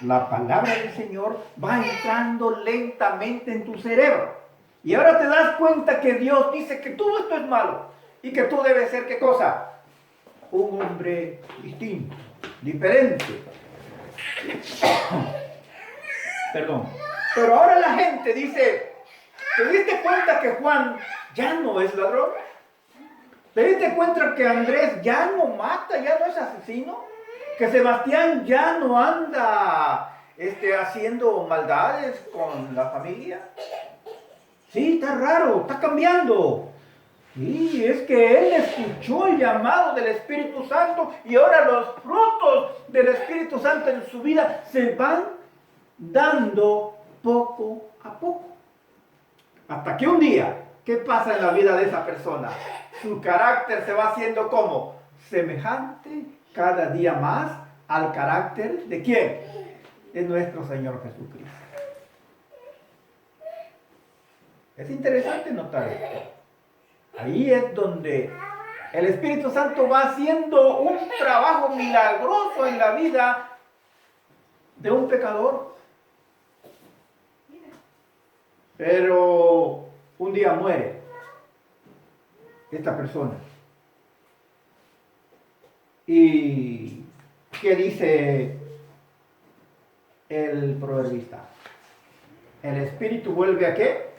La palabra del Señor va entrando lentamente en tu cerebro. Y ahora te das cuenta que Dios dice que todo esto es malo. Y que tú debes ser, ¿qué cosa? Un hombre distinto, diferente. Perdón. Pero ahora la gente dice, ¿te diste cuenta que Juan ya no es ladrón? ¿Te diste cuenta que Andrés ya no mata, ya no es asesino? Que Sebastián ya no anda haciendo maldades con la familia. Sí, está raro, está cambiando. Sí, es que él escuchó el llamado del Espíritu Santo y ahora los frutos del Espíritu Santo en su vida se van dando poco a poco. Hasta que un día, ¿qué pasa en la vida de esa persona? Su carácter se va haciendo como semejante cada día más al carácter ¿de quién? De nuestro Señor Jesucristo. Es interesante notar esto. Ahí es donde el Espíritu Santo va haciendo un trabajo milagroso en la vida de un pecador. Pero un día muere esta persona. ¿Y qué dice el proverbista? El Espíritu vuelve ¿a qué?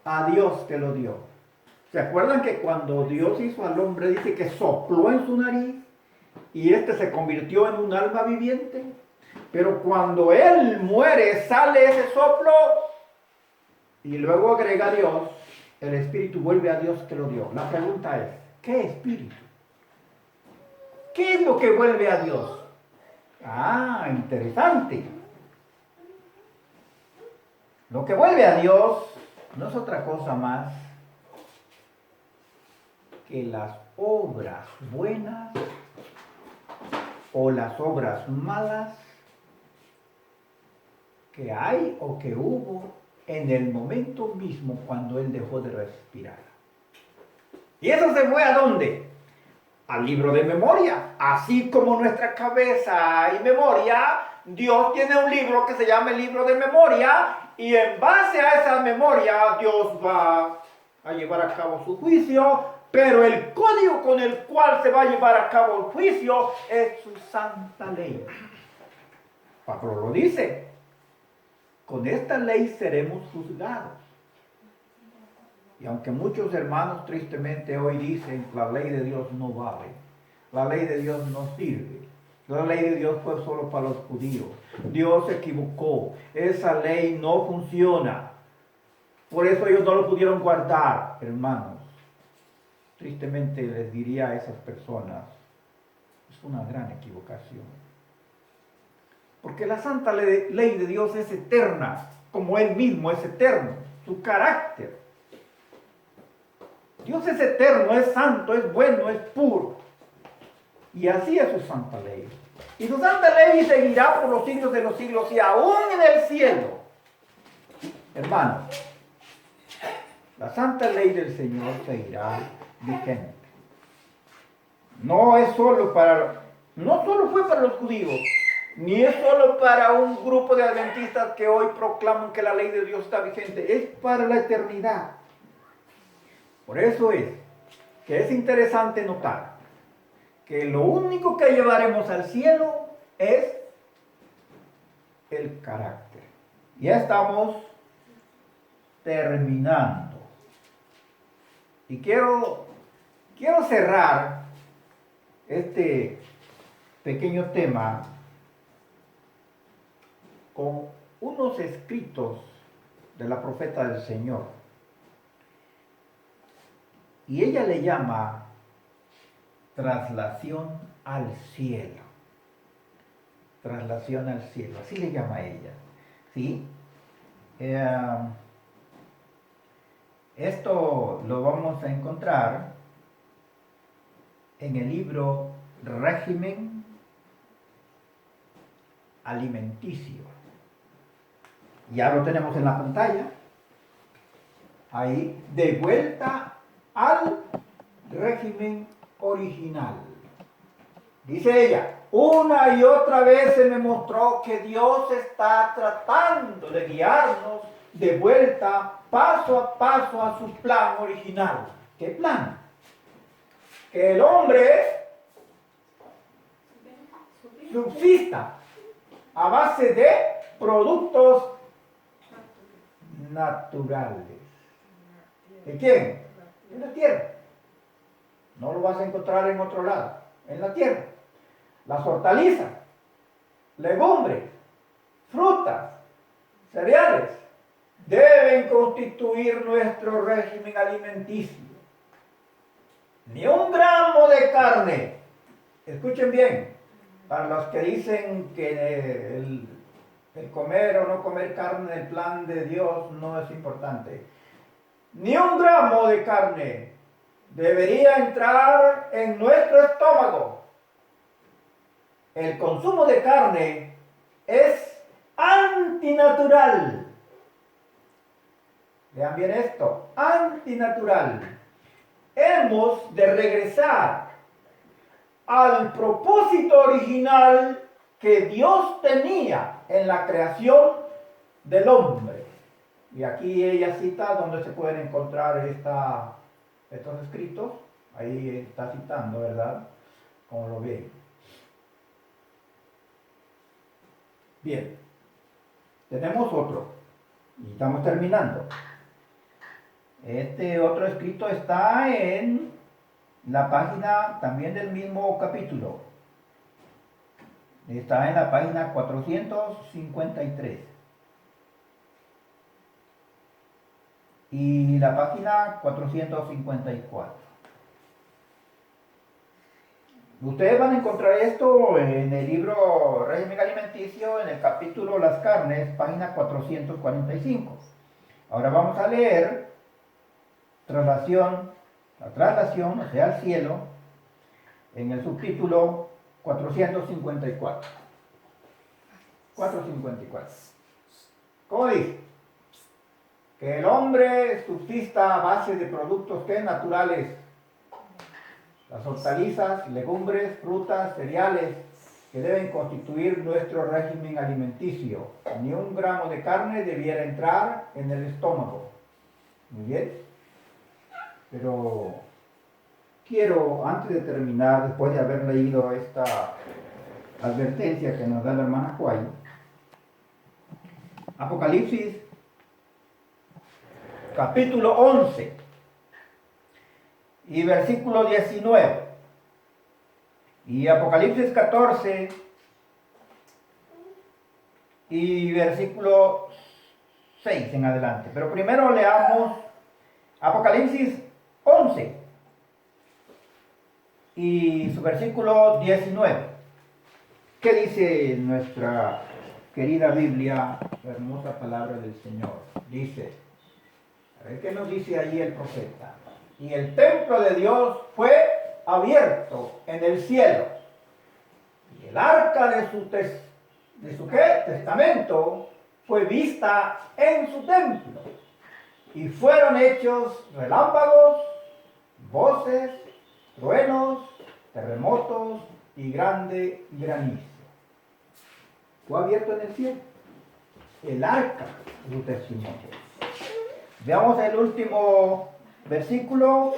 A Dios que lo dio. ¿Se acuerdan que cuando Dios hizo al hombre dice que sopló en su nariz y se convirtió en un alma viviente? Pero cuando él muere sale ese soplo y luego agrega a Dios, el Espíritu vuelve a Dios que lo dio. La pregunta es, ¿qué Espíritu? ¿Qué es lo que vuelve a Dios? Ah, interesante. Lo que vuelve a Dios no es otra cosa más que las obras buenas o las obras malas que hay o que hubo en el momento mismo cuando él dejó de respirar. ¿Y eso se fue a dónde? Al libro de memoria. Así como nuestra cabeza hay memoria, Dios tiene un libro que se llama el libro de memoria, y en base a esa memoria Dios va a llevar a cabo su juicio, pero el código con el cual se va a llevar a cabo el juicio es su santa ley. Pablo lo dice, con esta ley seremos juzgados. Y aunque muchos hermanos tristemente hoy dicen la ley de Dios no vale, la ley de Dios no sirve, La ley de Dios fue solo para los judíos. Dios se equivocó. Esa ley no funciona. Por eso ellos no lo pudieron guardar, hermanos. Tristemente les diría a esas personas, es una gran equivocación. Porque la santa ley de Dios es eterna, como Él mismo es eterno, su carácter. Dios es eterno, es santo, es bueno, es puro. Y así es su santa ley. Y su santa ley seguirá por los siglos de los siglos y aún en el cielo. Hermanos, la santa ley del Señor seguirá vigente. No solo fue para los judíos, ni es solo para un grupo de adventistas que hoy proclaman que la ley de Dios está vigente, es para la eternidad. Por eso es que es interesante notar que lo único que llevaremos al cielo es el carácter. Ya estamos terminando. Y quiero cerrar este pequeño tema con unos escritos de la profeta del Señor. Y ella le llama traslación al cielo. Traslación al cielo, así le llama ella. ¿Sí? Esto lo vamos a encontrar en el libro Régimen Alimenticio. Ya lo tenemos en la pantalla. Ahí, de vuelta al régimen original. Dice ella, una y otra vez se me mostró que Dios está tratando de guiarnos de vuelta paso a paso a su plan original. ¿Qué plan? Que el hombre subsista a base de productos naturales. ¿De quién? De la tierra. No lo vas a encontrar en otro lado, en la tierra. Las hortalizas, legumbres, frutas, cereales, deben constituir nuestro régimen alimenticio. Ni un gramo de carne. Escuchen bien, para los que dicen que el comer o no comer carne en el plan de Dios no es importante. Ni un gramo de carne debería entrar en nuestro estómago. El consumo de carne es antinatural. Vean bien esto, antinatural. Hemos de regresar al propósito original que Dios tenía en la creación del hombre. Y aquí ella cita donde se pueden encontrar estos escritos. Ahí está citando, ¿verdad? Como lo ven. Bien, tenemos otro. Y estamos terminando. Este otro escrito está en la página también del mismo capítulo. Está en la página 453. Y la página 454. Ustedes van a encontrar esto en el libro Régimen Alimenticio, en el capítulo Las Carnes, página 445. Ahora vamos a leer la traslación, o sea, al cielo, en el subtítulo 454. 454. ¿Cómo dice? Que el hombre subsista a base de productos que naturales, las hortalizas, legumbres, frutas, cereales, que deben constituir nuestro régimen alimenticio. Ni un gramo de carne debiera entrar en el estómago. Muy bien. Pero quiero, antes de terminar, después de haber leído esta advertencia que nos da la hermana Juay, Apocalipsis, capítulo 11 y versículo 19. Y Apocalipsis 14 y versículo 6 en adelante. Pero primero leamos Apocalipsis 11 y su versículo 19. ¿Qué dice nuestra querida Biblia, la hermosa palabra del Señor? Dice, a ver qué nos dice allí el profeta. Y el templo de Dios fue abierto en el cielo, y el arca de su testamento fue vista en su templo, y fueron hechos relámpagos, voces, truenos, terremotos y grande granizo. Fue abierto en el cielo, el arca de su testimonio. Veamos el último versículo,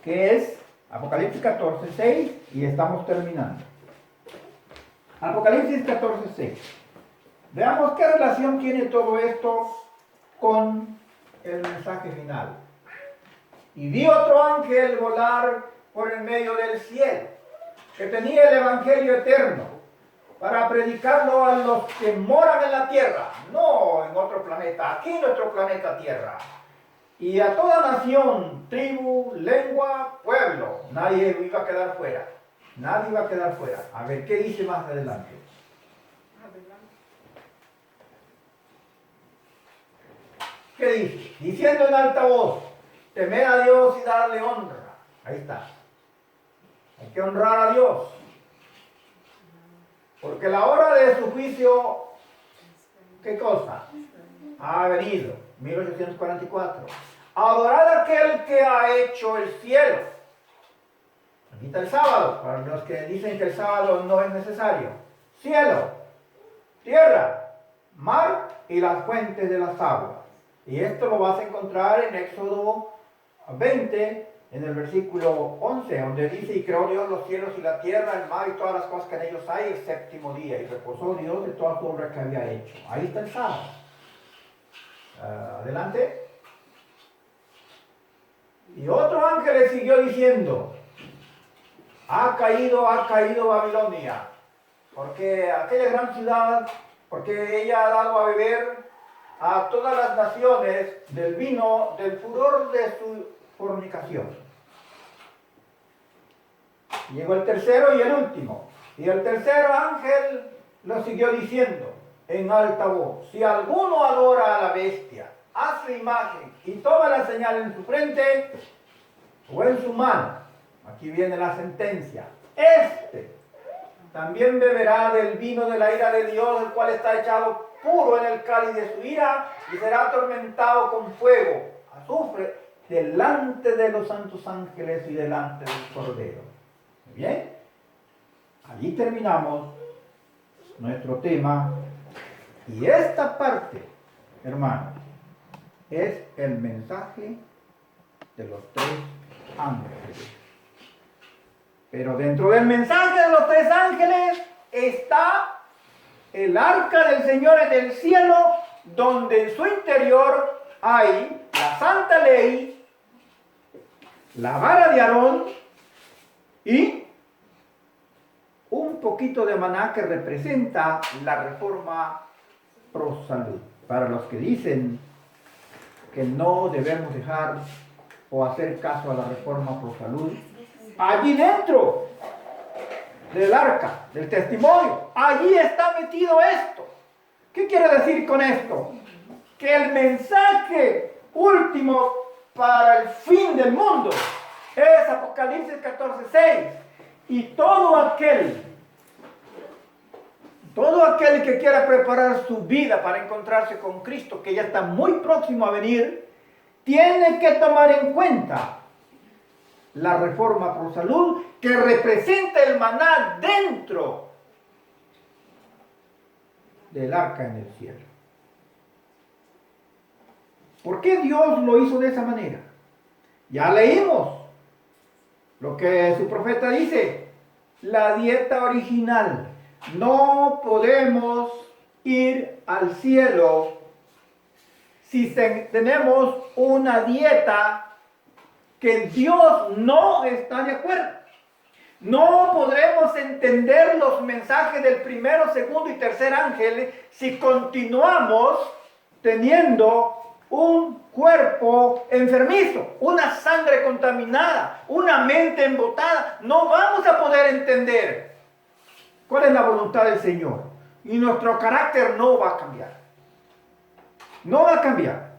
que es Apocalipsis 14, 6, y estamos terminando. Apocalipsis 14, 6. Veamos qué relación tiene todo esto con el mensaje final. Y vi otro ángel volar por el medio del cielo, que tenía el evangelio eterno, para predicarlo a los que moran en la tierra, no en otro planeta, aquí en nuestro planeta Tierra. Y a toda nación, tribu, lengua, pueblo. Nadie iba a quedar fuera. Nadie iba a quedar fuera. A ver, ¿qué dice más adelante? ¿Qué dice? Diciendo en alta voz, temer a Dios y darle honra. Ahí está. Hay que honrar a Dios. Porque la hora de su juicio, ¿qué cosa? Ha venido. 1844. Adorad a aquel que ha hecho el cielo. Aquí está el sábado, para los que dicen que el sábado no es necesario. Cielo, tierra, mar y las fuentes de las aguas. Y esto lo vas a encontrar en Éxodo 20, en el versículo 11, donde dice, y creó Dios los cielos y la tierra, el mar y todas las cosas que en ellos hay, el séptimo día, y reposó Dios de toda su obra que había hecho. Ahí está el sábado. Adelante. Y otro ángel le siguió diciendo, ha caído Babilonia, porque aquella gran ciudad, porque ella ha dado a beber a todas las naciones del vino del furor de su fornicación. Llegó el tercero y el último. Y el tercer ángel lo siguió diciendo en alta voz, si alguno adora a la bestia, hace imagen y toma la señal en su frente o en su mano, aquí viene la sentencia, este también beberá del vino de la ira de Dios, el cual está echado puro en el cáliz de su ira, y será atormentado con fuego, azufre, delante de los santos ángeles y delante del Cordero. ¿Muy bien? Allí terminamos nuestro tema. Y esta parte, hermanos, es el mensaje de los tres ángeles. Pero dentro del mensaje de los tres ángeles está el arca del Señor en el cielo, donde en su interior hay la santa ley, la vara de Aarón y un poquito de maná que representa la reforma pro salud. Para los que dicen que no debemos dejar o hacer caso a la reforma pro salud, allí dentro del arca del testimonio, allí está metido esto. ¿Qué quiere decir con esto? Que el mensaje último para el fin del mundo es Apocalipsis 14:6. Y todo aquel que quiera preparar su vida para encontrarse con Cristo, que ya está muy próximo a venir, tiene que tomar en cuenta la reforma pro salud, que representa el maná dentro del arca en el cielo. ¿Por qué Dios lo hizo de esa manera? Ya leímos lo que su profeta dice, la dieta original. No podemos ir al cielo si tenemos una dieta que Dios no está de acuerdo. No podremos entender los mensajes del primero, segundo y tercer ángel si continuamos teniendo un cuerpo enfermizo, una sangre contaminada, una mente embotada. No vamos a poder entender cuál es la voluntad del Señor. Y nuestro carácter no va a cambiar. No va a cambiar.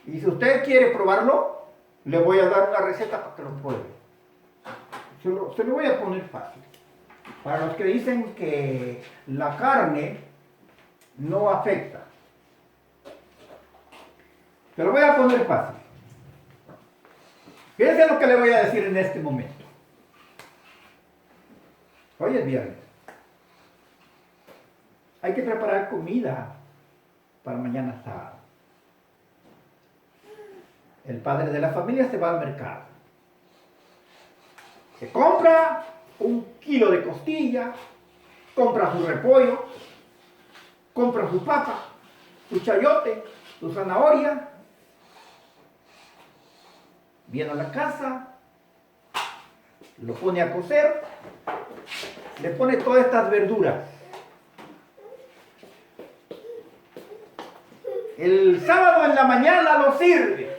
Y si usted quiere probarlo, le voy a dar una receta para que lo pruebe. Se lo voy a poner fácil. Para los que dicen que la carne no afecta. Se lo voy a poner fácil. Fíjense lo que le voy a decir en este momento. Hoy es viernes. Hay que preparar comida para mañana sábado. El padre de la familia se va al mercado. Se compra 1 kilo de costilla, compra su repollo, compra su papa, su chayote, su zanahoria. Viene a la casa, lo pone a cocer, le pone todas estas verduras. El sábado en la mañana lo sirve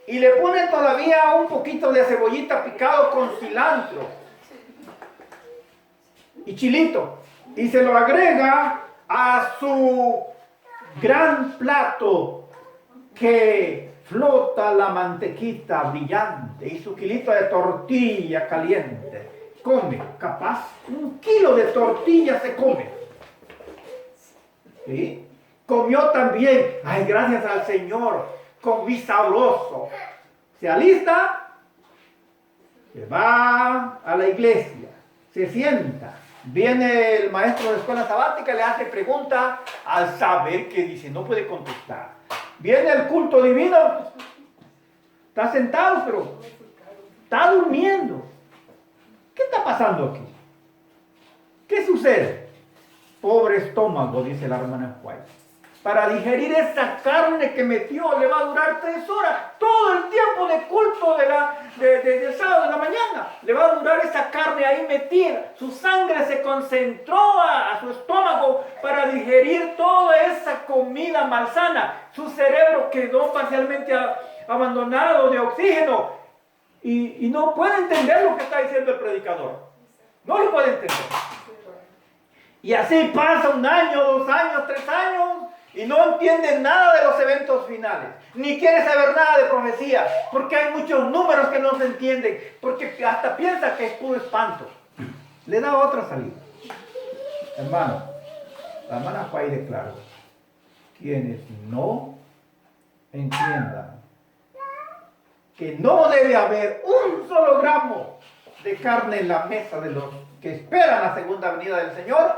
y le pone todavía un poquito de cebollita picado con cilantro y chilito y se lo agrega a su gran plato que flota la mantequita brillante y su kilito de tortilla caliente. Come, capaz, 1 kilo de tortilla se come. ¿Sí? Comió también, ay, gracias al Señor, comí sabroso. Se alista, se va a la iglesia, se sienta. Viene el maestro de escuela sabática, le hace pregunta al saber que dice, no puede contestar. Viene el culto divino, está sentado, pero está durmiendo. ¿Qué está pasando aquí? ¿Qué sucede? Pobre estómago, dice la hermana White. Para digerir esa carne que metió le va a durar 3 horas. Todo el tiempo de culto de sábado de la mañana le va a durar esa carne ahí metida. Su sangre se concentró a su estómago para digerir toda esa comida malsana. Su cerebro quedó parcialmente abandonado de oxígeno y no puede entender lo que está diciendo el predicador. No lo puede entender. Y así pasa 1 año, 2 años, 3 años. Y no entiende nada de los eventos finales, ni quiere saber nada de profecía, porque hay muchos números que no se entienden, porque hasta piensa que es puro espanto. Le da otra salida. Hermano, la hermana Juárez declaró, quienes no entiendan que no debe haber un solo gramo de carne en la mesa de los que esperan la segunda venida del Señor,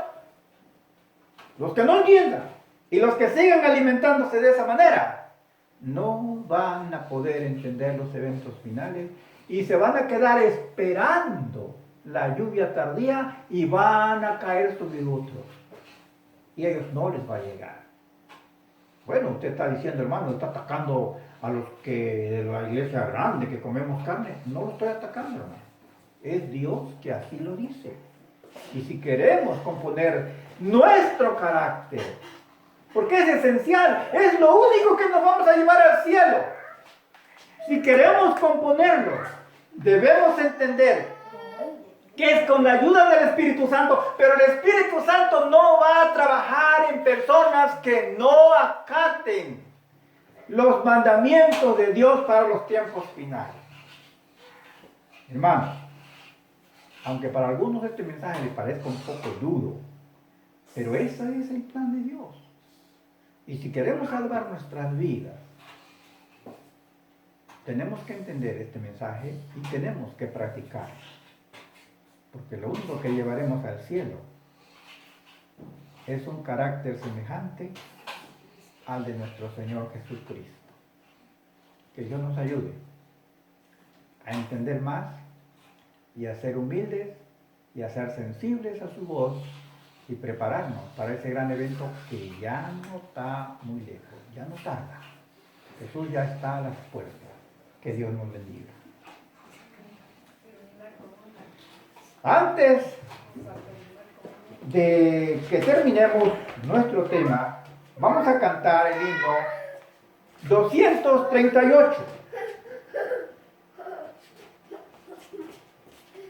los que no entiendan, y los que sigan alimentándose de esa manera, no van a poder entender los eventos finales y se van a quedar esperando la lluvia tardía y van a caer sobre otros. Y a ellos no les va a llegar. Bueno, usted está diciendo, hermano, está atacando a los que de la iglesia grande que comemos carne. No lo estoy atacando, hermano. Es Dios que así lo dice. Y si queremos componer nuestro carácter, porque es esencial, es lo único que nos vamos a llevar al cielo. Si queremos componerlo, debemos entender que es con la ayuda del Espíritu Santo, pero el Espíritu Santo no va a trabajar en personas que no acaten los mandamientos de Dios para los tiempos finales. Hermanos, aunque para algunos este mensaje les parezca un poco duro, pero ese es el plan de Dios. Y si queremos salvar nuestras vidas, tenemos que entender este mensaje y tenemos que practicar. Porque lo único que llevaremos al cielo es un carácter semejante al de nuestro Señor Jesucristo. Que Dios nos ayude a entender más y a ser humildes y a ser sensibles a su voz y prepararnos para ese gran evento que ya no está muy lejos, ya no tarda. Jesús ya está a las puertas. Que Dios nos bendiga. Antes de que terminemos nuestro tema, vamos a cantar el himno 238.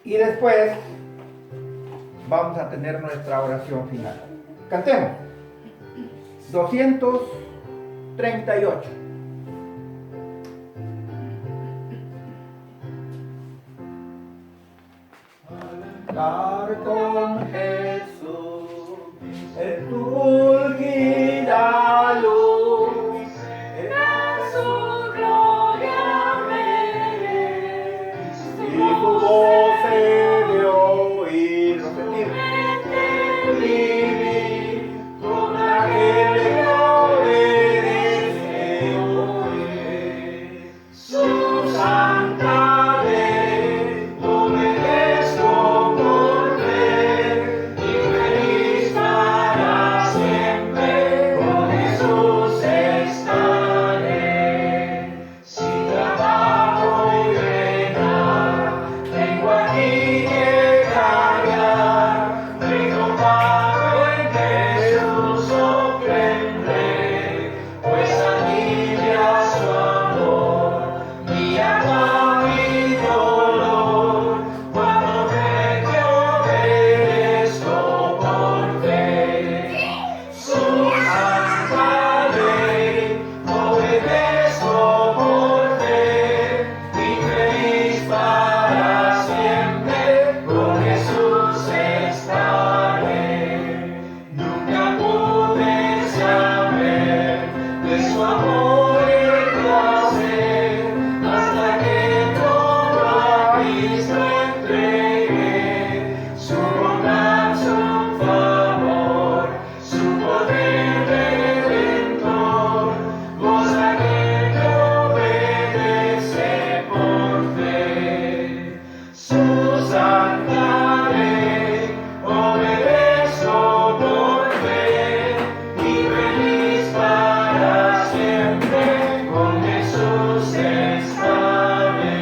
Y después vamos a tener nuestra oración final. Cantemos. 238. Andar con Jesús en tu fulgida luz, En su gloria veré, y tu voz se de oír, repetir, vivir con aquel que obedece hoy. Su santa ley obedezco por fe, y feliz para siempre con Jesús estaré. Si trabajo y venga, vengo aquí llegar, vengo pago en Jesús sorprender, pues alivia su amor, mi alma, mi dolor, cuando ve que obedezco por fe. Su santa ley obedezco por fe, y feliz para siempre con Jesús estaré. Nunca pude saber de su amor y placer, hasta que todo a Cristo entregué. Su bondad, su favor, su poder redentor, goza que obedece por fe. Su santa ley obedezco por fe, y feliz para siempre con Jesús estaré.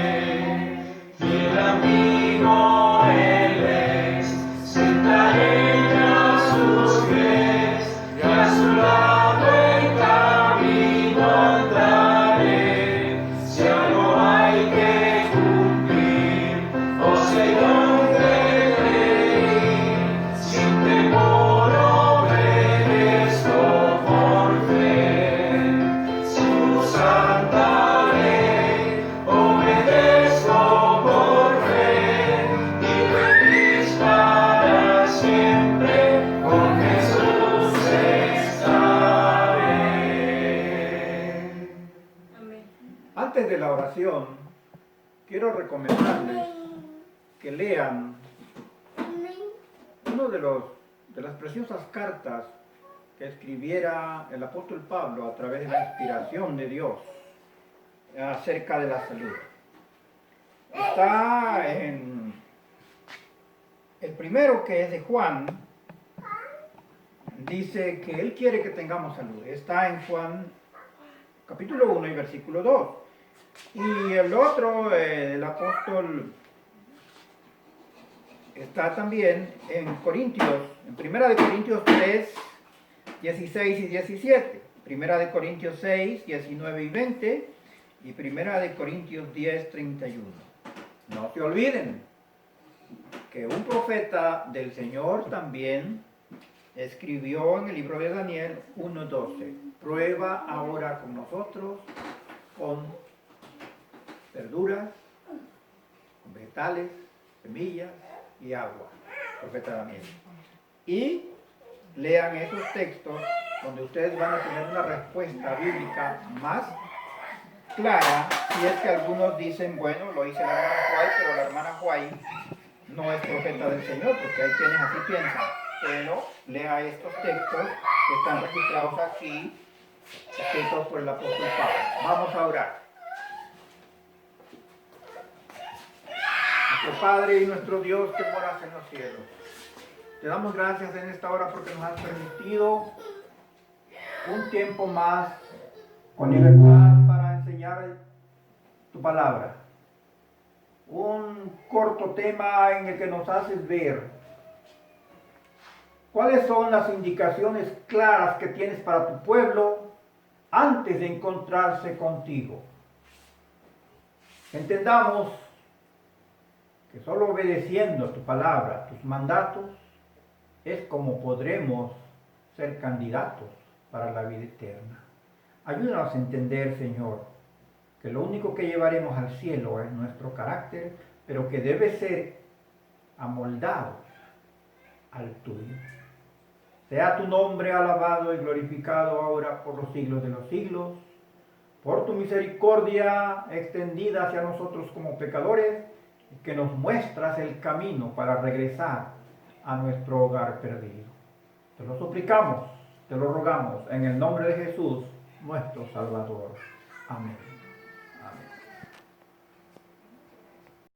Fiel amigo Él es, sentaré a sus pies, y a su lado el camino andaré. Si algo hay que cumplir, o si hay donde creer, sin temor obedezco por fe. Su santa ley obedezco por fe, y feliz para siempre con Jesús estaré. Amén. Antes de la oración, quiero recomendarles que lean uno de las preciosas cartas que escribiera el apóstol Pablo a través de la inspiración de Dios acerca de la salud. Está en el primero, que es de Juan, dice que él quiere que tengamos salud. Está en Juan capítulo 1 y versículo 2. Y el otro, del apóstol, está también en Corintios, en Primera de Corintios 3, 16 y 17, Primera de Corintios 6, 19 y 20, y Primera de Corintios 10, 31. No se olviden que un profeta del Señor también escribió en el libro de Daniel 1:12, prueba ahora con nosotros con verduras, con vegetales, semillas y agua, profeta Daniel. Y lean esos textos donde ustedes van a tener una respuesta bíblica más clara, si es que algunos dicen, bueno, lo dice la hermana Huay, pero la hermana Huay no es profeta del Señor, porque hay quienes así piensan. Pero lea estos textos que están registrados aquí, escritos por el apóstol Pablo. Vamos a orar. Nuestro Padre y nuestro Dios que moras en los cielos, te damos gracias en esta hora porque nos has permitido un tiempo más con libertad para enseñar tu palabra. un corto tema en el que nos haces ver cuáles son las indicaciones claras que tienes para tu pueblo antes de encontrarse contigo. Entendamos que solo obedeciendo tu palabra, tus mandatos, es como podremos ser candidatos para la vida eterna. Ayúdanos a entender, Señor, que lo único que llevaremos al cielo es nuestro carácter, pero que debe ser amoldado al tuyo. Sea tu nombre alabado y glorificado ahora por los siglos de los siglos, por tu misericordia extendida hacia nosotros como pecadores, que nos muestras el camino para regresar a nuestro hogar perdido. Te lo suplicamos, te lo rogamos, en el nombre de Jesús, nuestro Salvador. Amén.